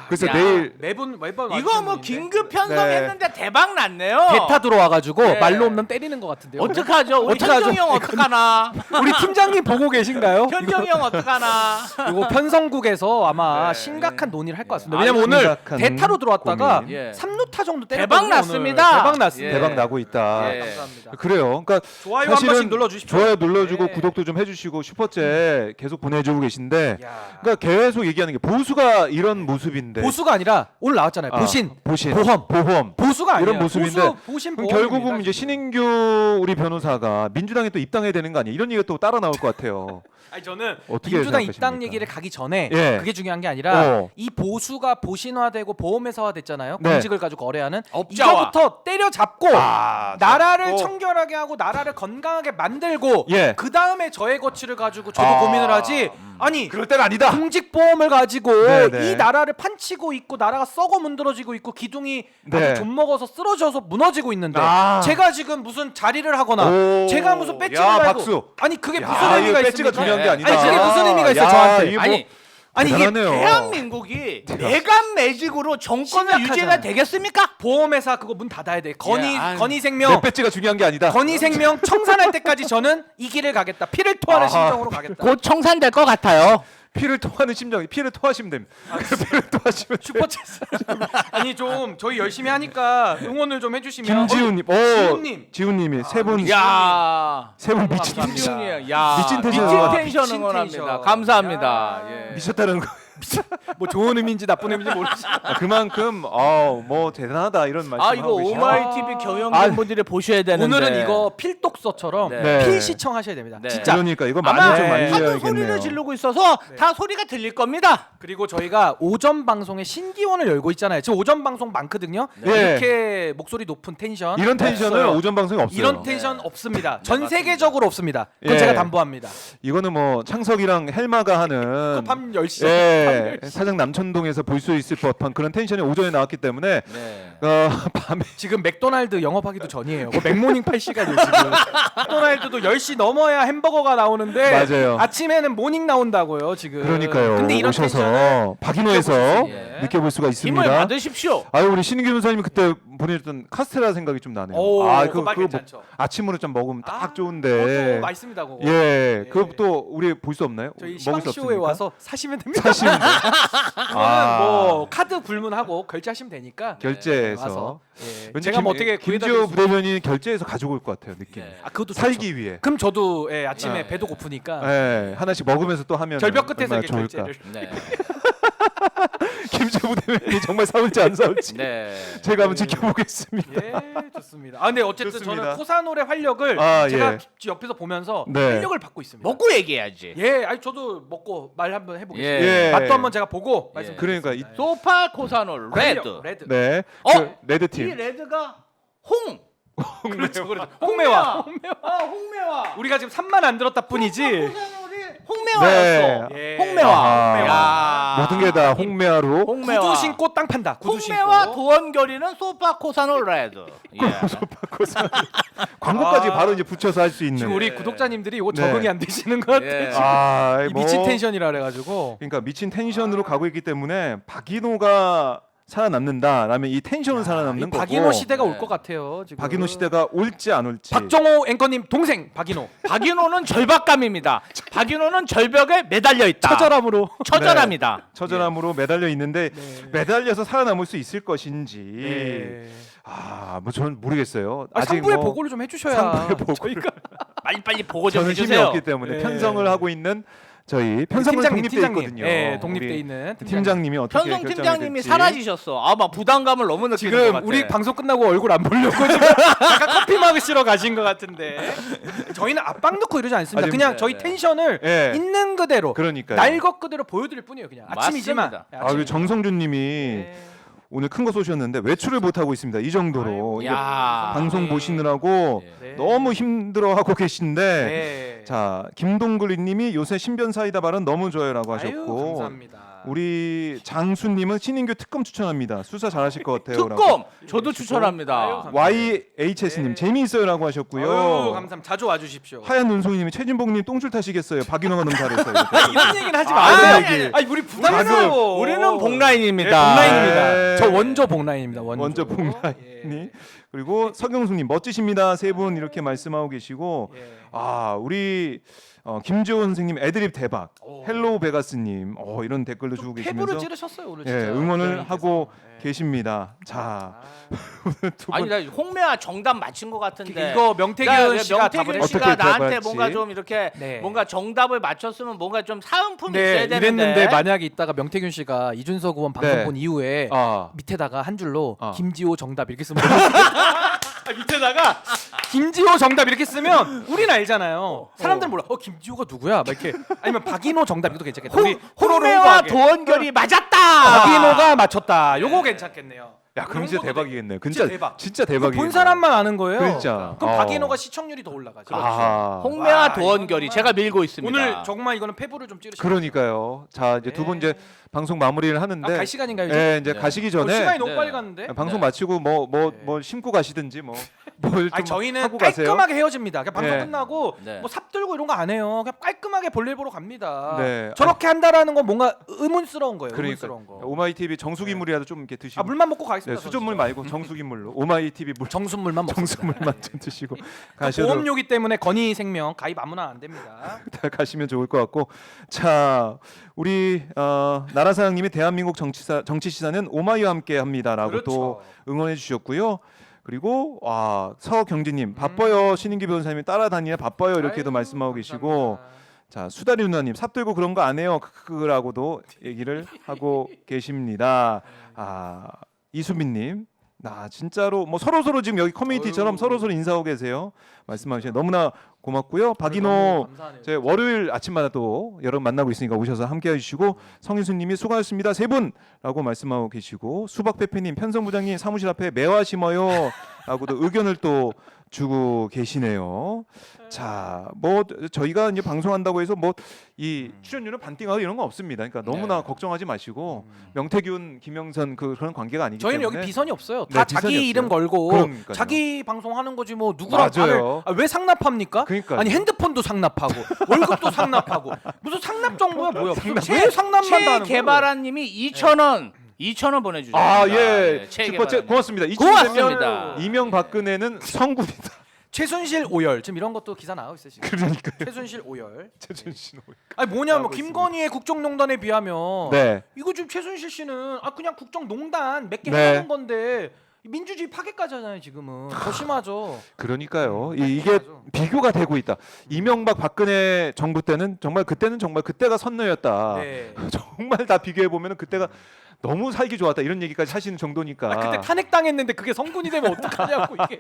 그래서 야. 내일 매번 이거 뭐 긴급 편성했는데 대박 났네요. 대타 들어와가지고 네. 말로 없는 때리는 것 같은데요. 어떡하죠? 우리 어떡하죠? 현정이 형 어떡하나? 우리 팀장님 보고 계신가요? 현정이 형 어떡하나? 이거 편성국에서 아마 네. 심각한 논의를 할 것 같습니다. 아주 왜냐면 오늘 심각한 대타로 들어왔다가 고민. 예. 3루타 정도 때렸거든요. 대박 났습니다. 오늘. 대박 났습니다. 예. 대박 나고 있다. 예. 감사합니다. 그래요. 그러니까 좋아요 한 번씩 눌러주십시오. 좋아요 눌러주고 예. 구독도 좀 해주시고 슈퍼챗 계속 보내주고 계신데, 야. 그러니까 계속 얘기하는 게 보수가 이런 모습인데. 보수가 아니라 오늘 나왔잖아요. 아, 보신, 보신, 보험. 보수가 아니에요. 이런 모습인데 보신 그럼 보험입니다, 결국은 이제 지금. 신인규 우리 변호사가 민주당에 또 입당해야 되는 거 아니에요? 이런 얘기가 또 따라 나올 것 같아요. 아니 저는 어떻게 민주당 생각하십니까? 입당 얘기를 가기 전에 예. 그게 중요한 게 아니라 어. 이 보수가 보신화되고 보험회사화 됐잖아요. 네. 공직을 가지고 거래하는 업자와. 이거부터 때려잡고 아, 나라를 잡고. 청결하게 하고 나라를 건강하게 만들고 예. 그 다음에 저의 거취를 가지고 저도 아. 고민을 하지. 아니 그럴 때가 아니다. 공직보험을 가지고 네네. 이 나라를 판치고 있고 나라가 썩어 문드러지고 있고 기둥이 네. 아주 좀 먹어서 쓰러져서 무너지고 있는데 아. 제가 지금 무슨 자리를 하거나 오. 제가 무슨 배지를 야, 달고 박수. 아니 그게 야, 무슨 의미가 이거 배지가 있습니까? 중요한 게 아니다. 아니 그게 무슨 의미가 있어요 야, 저한테? 이게 뭐 아니 이게 대단하네요. 대한민국이 내간 매직으로 정권을 심각하잖아요. 유지가 되겠습니까? 보험회사 그거 문 닫아야 돼. 건희 아유. 건희생명 내 배지가 중요한 게 아니다. 건희생명 청산할 때까지 저는 이 길을 가겠다. 피를 토하는 아하. 심정으로 가겠다. 곧 청산될 것 같아요. 피를 토하는 심정이 피를 토하시면 됩니다. 피를 토하시면 슈퍼챗. 아니 좀 저희 열심히 하니까 응원을 좀 해주시면. 김지훈님, 지훈님. 지훈님이 세 분 야. 미친 김지훈이야. 야. 미친 텐션 미친 응원. 텐션 미친 응원합니다. 텐션. 감사합니다. 야. 예. 미쳤다는 거. 뭐 좋은 의미인지 나쁜 의미인지 모르지만. 그만큼 뭐 대단하다 이런 말씀. 아 이거 오마이 TV 경영진분들이 보셔야 되는데 오늘은 이거 필독서처럼 네. 필 시청하셔야 됩니다. 네. 진짜. 그러니까 이거 많이 아마 좀 하도 알려야겠네요. 소리를 지르고 있어서 다 소리가 들릴 겁니다. 그리고 저희가 오전 방송에 신기원을 열고 있잖아요. 지금 오전 방송 많거든요. 네. 이렇게 목소리 높은 텐션. 이런 텐션은 없어요. 오전 방송에 없어요. 이런 텐션 없습니다. 전 맞습니다. 세계적으로 없습니다. 그건 예. 제가 담보합니다. 이거는 뭐 창석이랑 헬마가 하는 밤 10시. 예, 사장 남천동에서 볼 수 있을 법한 그런 텐션이 오전에 나왔기 때문에 네. 밤에 지금 맥도날드 영업하기도 전이에요. 뭐 맥모닝 팔 시간이에요 지금. 맥도날드도 10시 넘어야 햄버거가 나오는데 맞아요. 아침에는 모닝 나온다고요 지금. 그러니까요. 근데 이런 텐션을 오셔서 박인호에서 예. 느껴볼 수가 힘을 있습니다. 받으십시오. 아유 우리 신인규 변호사님이 그때 보내줬던 카스테라 생각이 좀 나네요. 오, 아 그거 맛 그거 괜찮죠. 아침으로 좀 먹으면 딱 그것도 좋은데. 맛있습니다 그거. 예, 예. 그것도 우리 볼 수 없나요? 저희 먹을 수 시방쇼에 없습니까? 와서 사시면 됩니다. 사시면 돼요? 그거는 뭐 카드 불문하고 결제하시면 되니까. 결제해서. 와서. 예. 왠지 제가 뭐 어떻게 구해다 김지호 드릴 수- 부대변인이 결제해서 가지고 올 것 같아요 느낌. 네. 아 그것도 살기 좋죠. 위해. 그럼 저도 예, 아침에 네. 배도 고프니까 예, 하나씩 먹으면서 또 하면 절벽 끝에서 얼마나 이렇게 좋을까. 결제를. 네. 김지호 부대변인이 정말 사올지 안 사올지 네. 제가 한번 지켜보겠습니다. 예, 좋습니다. 아 근데 어쨌든 좋습니다. 저는 코사놀의 활력을 아, 제가 예. 옆에서 보면서 네. 활력을 받고 있습니다. 먹고 얘기해야지. 예, 아니 저도 먹고 말 한번 해보겠습니다. 예. 맛도 한번 제가 보고 예. 말씀드리겠습니다. 그러니까 이- 소파 코사놀 레드. 레드. 네, 어? 그 레드 이 팀. 레드가 홍. 그렇죠, 그렇죠. 홍매화. 아 홍매화. 우리가 지금 3만 안 들었다 뿐이지. 코사놀이 홍매화였어. 네. 홍매화. 아하. 야. 모든 게 다 홍매화로. 홍매화. 구두 신고 땅 판다. 구두 홍매화 신고. 도원결이는 소파 코사놀 레드. 예. 광고까지 아. 바로 이제 붙여서 할 수 있는. 지금 우리 구독자님들이 이거 네. 적응이 안 되시는 것 같아요. 예. 지금. 아, 이 뭐. 미친 텐션이라 그래가지고. 그러니까 미친 텐션으로 가고 있기 때문에 박인호가 살아남는다라면 이 텐션은 이 살아남는 거고. 박인호 시대가 네. 올 것 같아요. 지금. 박인호 시대가 올지 안 올지. 박정호 앵커님 동생 박인호. 박인호는 절박감입니다. 박인호는 절벽에 매달려 있다. 처절함으로. 처절합니다. 처절함으로 매달려 있는데 네. 매달려서 살아남을 수 있을 것인지. 네. 뭐 저는 모르겠어요. 아, 아직 상부의 뭐 보고를 좀 해주셔야. 상부의 보고를. 저희가 빨리 보고 좀 저는 힘이 해주세요. 없기 때문에 네. 편성을 하고 있는 저희 편성은 독립돼 있거든요. 네, 독립돼 우리 있는 팀장님이 어떻게 편성 결정이 팀장님이 될지. 사라지셨어. 막 부담감을 너무 느끼는 것 지금 같아. 우리 방송 끝나고 얼굴 안 보려고 지금 약간 커피 마시러 가신 것 같은데 저희는 압박 넣고 이러지 않습니다. 아니, 그냥 네, 저희 네. 텐션을 예. 있는 그대로 그러니까요. 날 것 그대로 보여드릴 뿐이에요. 그냥 아침이지만. 맞습니다. 네, 아, 그리고 정성준님이 네. 오늘 큰 거 쏘셨는데 외출을 못 하고 있습니다. 이 정도로 이게 야. 방송 보시느라고 네. 너무 힘들어하고 계신데. 네. 자 김동글님이 요새 신변 사이다 발언 너무 좋아요라고 아유, 하셨고 감사합니다. 우리 장수님은 신인규 특검 추천합니다. 수사 잘하실 것 같아요. 특검 저도 아유, 추천합니다. 감사합니다. YHS님 네. 재미있어요라고 하셨고요. 아유, 감사합니다. 자주 와주십시오. 하얀 눈송이님이 최진봉님 똥줄 타시겠어요. 박인호가 너무 잘했어요. 이런 얘기는 하지 아, 마세요. 얘기. 아니 우리 부담스러워. 우리는 복라인입니다. 네, 복라인입니다. 네. 저 원조 복라인입니다. 먼저 예. 봉라인이 그리고 서경수님 멋지십니다. 세 분 이렇게 말씀하고 계시고 아 우리 김지호 선생님 애드립 대박. 오. 헬로우 베가스님 이런 댓글도 주고 페브를 계시면서 찌르셨어요 오늘 예, 진짜. 응원을 부장님께서. 하고 예. 계십니다. 자 두 분. 아니 나 홍매화 정답 맞힌 것 같은데. 이거 나 명태균 씨가 답을 명태균 해. 씨가 어떻게 나한테 대답할지. 뭔가 좀 이렇게 네. 뭔가 정답을 맞췄으면 뭔가 좀 사은품이 네, 있어야 되는데. 이랬는데 만약에 있다가 명태균 씨가 이준석 의원 방송 네. 본 이후에 아 밑에다가 한 줄로 아. 김지호 정답 이렇게 쓰면 밑에다가 김지호 정답 이렇게 쓰면 우린 알잖아요. 사람들은 몰라. 김지호가 누구야? 막 이렇게 아니면 박인호 정답 이것도 괜찮겠다. 우리 프로를 홍매화 홍보하게. 도원결이 맞았다. 박인호가 맞췄다. 요거 괜찮겠네요. 야 그럼 진짜 홍보도 대박이겠네요. 진짜 진짜 대박. 진짜 그거 대박이겠네요. 본 사람만 아는 거예요. 진짜. 그럼 박인호가 시청률이 더 올라가죠. 아, 홍매화 와, 도원결이 이거 제가 밀고 있습니다. 오늘 정말 이거는 페브를 좀 찌르시죠. 그러니까요. 자 이제 두 분 이제 방송 마무리를 하는데 갈 시간인가요? 이제? 예, 이제 네. 가시기 시간이 전에 너무 네. 빨리 갔는데. 방송 네. 마치고 뭐 심고 가시든지 뭐 뭘 아니 좀 저희는 하고 가세요? 깔끔하게 헤어집니다. 그냥 방송 네. 끝나고 네. 뭐 삽들고 이런 거 안 해요. 그냥 깔끔하게 볼일 보러 갑니다. 네. 저렇게 한다라는 건 뭔가 의문스러운 거예요. 그러니까 의문스러운 거. 오마이 TV 정수기 물이라도 좀 이렇게 드시고. 아 물만 먹고 네, 가겠습니다. 수돗물 말고 정수기 물로 오마이 TV 물 정수물만 먹습니다. 정수물만 좀 드시고 가셔도 보험료기 때문에 건희 생명 가입 아무나 안 됩니다. 다 가시면 좋을 것 같고. 자, 우리 나라사장님이 대한민국 정치 시사는 오마이와 함께 합니다라고 또 응원해 주셨고요. 그리고 서경진님 바빠요. 신인기 변호사님이 따라다니냐 바빠요 이렇게도 말씀하고 계시고. 자, 수다리 누나님 삽들고 그런 거 안 해요. 크크라고도 얘기를 하고 계십니다. 이수민님. 나 진짜로 뭐 서로 지금 여기 커뮤니티처럼 서로 인사하고 계세요. 말씀하시니 너무나 고맙고요. 박인호 제 월요일 아침마다 또 여러분 만나고 있으니까 오셔서 함께 해주시고 성인수님이 수고하셨습니다 세 분라고 말씀하고 계시고 수박페페님 편성부장님 사무실 앞에 매화 심어요라고도 의견을 또 주고 계시네요. 자, 뭐 저희가 이제 방송한다고 해서 뭐 이 출연료는 반띵하고 이런 거 없습니다. 그러니까 너무나 걱정하지 마시고 명태균, 김영선 그런 관계가 아니기 저희는 때문에 여기 비선이 없어요. 네, 다 비선이 자기 없어요. 이름 걸고 그러니까요. 자기 방송하는 거지 뭐 누구랑 맞아요. 말을 왜 상납합니까? 그러니까요. 아니 핸드폰도 상납하고 월급도 상납하고 무슨 상납 정보야 뭐야? 왜 상납만 다 하는 거예요? 최개발아님이 2,000원 보내주셨습니다. 예. 네, 슈퍼챗 고맙습니다. 고맙습니다. 이명박근혜는 성군이다. 최순실 오열 지금 이런 것도 기사 나오고 있어요 지금. 그러니까요. 최순실 오열. 최순실 오열. 아니 뭐냐 뭐 나오고 김건희의 국정농단에 비하면 네. 이거 지금 최순실 씨는 그냥 국정농단 몇 개 네. 해놓은 건데 민주주의 파괴까지 하잖아요 지금은. 더 심하죠. 그러니까요. 더 이게 심하죠. 비교가 되고 있다. 이명박 박근혜 정부 때는 정말 그때가 선너였다. 네. 정말 다 비교해 보면은 그때가 너무 살기 좋았다 이런 얘기까지 하시는 정도니까. 그때 탄핵당했는데 그게 성군이 되면 어떡하냐고 이게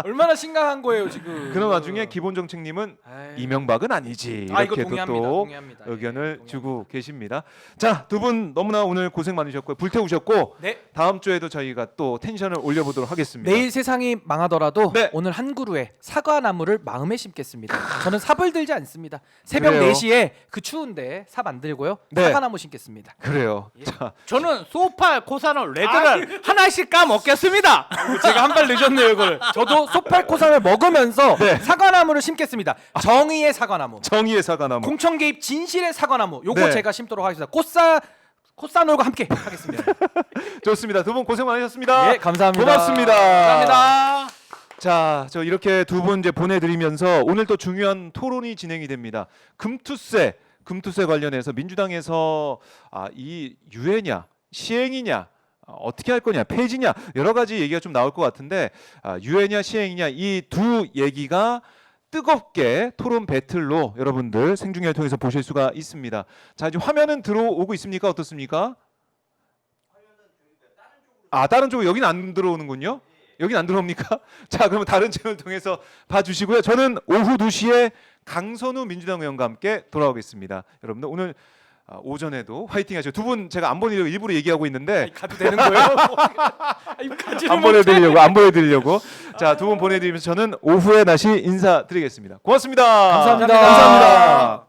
얼마나 심각한 거예요 지금. 그런 와중에 기본 정책님은 에이. 이명박은 아니지 이거 이렇게도 동의합니다. 또 동의합니다. 의견을 동의합니다. 주고 계십니다. 자, 두 분 너무나 오늘 고생 많으셨고요. 불태우셨고 네. 다음 주에도 저희가 또 텐션을 올려보도록 하겠습니다. 내일 세상이 망하더라도 네. 오늘 한 그루의 사과나무를 마음에 심겠습니다. 저는 삽을 들지 않습니다. 새벽 그래요. 4시에 그 추운데 삽 안 들고요. 네. 사과나무 심겠습니다. 그래요. 예. 자, 저는 소팔, 코사놀, 레드를 하나씩 까먹겠습니다. 제가 한 발 늦었네요 이걸. 저도 소팔코삼을 먹으면서 네. 사과나무를 심겠습니다. 정의의 사과나무. 정의의 사과나무. 공천 개입 진실의 사과나무. 요거 네. 제가 심도록 하겠습니다. 꽃사놀과 함께 하겠습니다. 좋습니다. 두 분 고생 많으셨습니다. 예, 감사합니다. 고맙습니다. 감사합니다. 자, 저 이렇게 두 분 이제 보내드리면서 오늘 또 중요한 토론이 진행이 됩니다. 금투세 관련해서 민주당에서 이 유예냐 시행이냐 어떻게 할 거냐 폐지냐 여러 가지 얘기가 좀 나올 것 같은데 유예냐 시행이냐 이 두 얘기가 뜨겁게 토론 배틀로 여러분들 생중계를 통해서 보실 수가 있습니다. 자, 지금 화면은 들어오고 있습니까? 어떻습니까? 다른 쪽으로 여기는 안 들어오는군요. 여긴 안 들어옵니까? 자, 그러면 다른 채널 통해서 봐주시고요. 저는 오후 2시에 강선우 민주당 의원과 함께 돌아오겠습니다. 여러분들 오늘 오전에도 화이팅 하시고 두 분 제가 안 보내려고 일부러 얘기하고 있는데 가도 되는 거예요? 안 보내드리려고 자, 두 분 보내드리면서 저는 오후에 다시 인사드리겠습니다. 고맙습니다. 감사합니다. 감사합니다.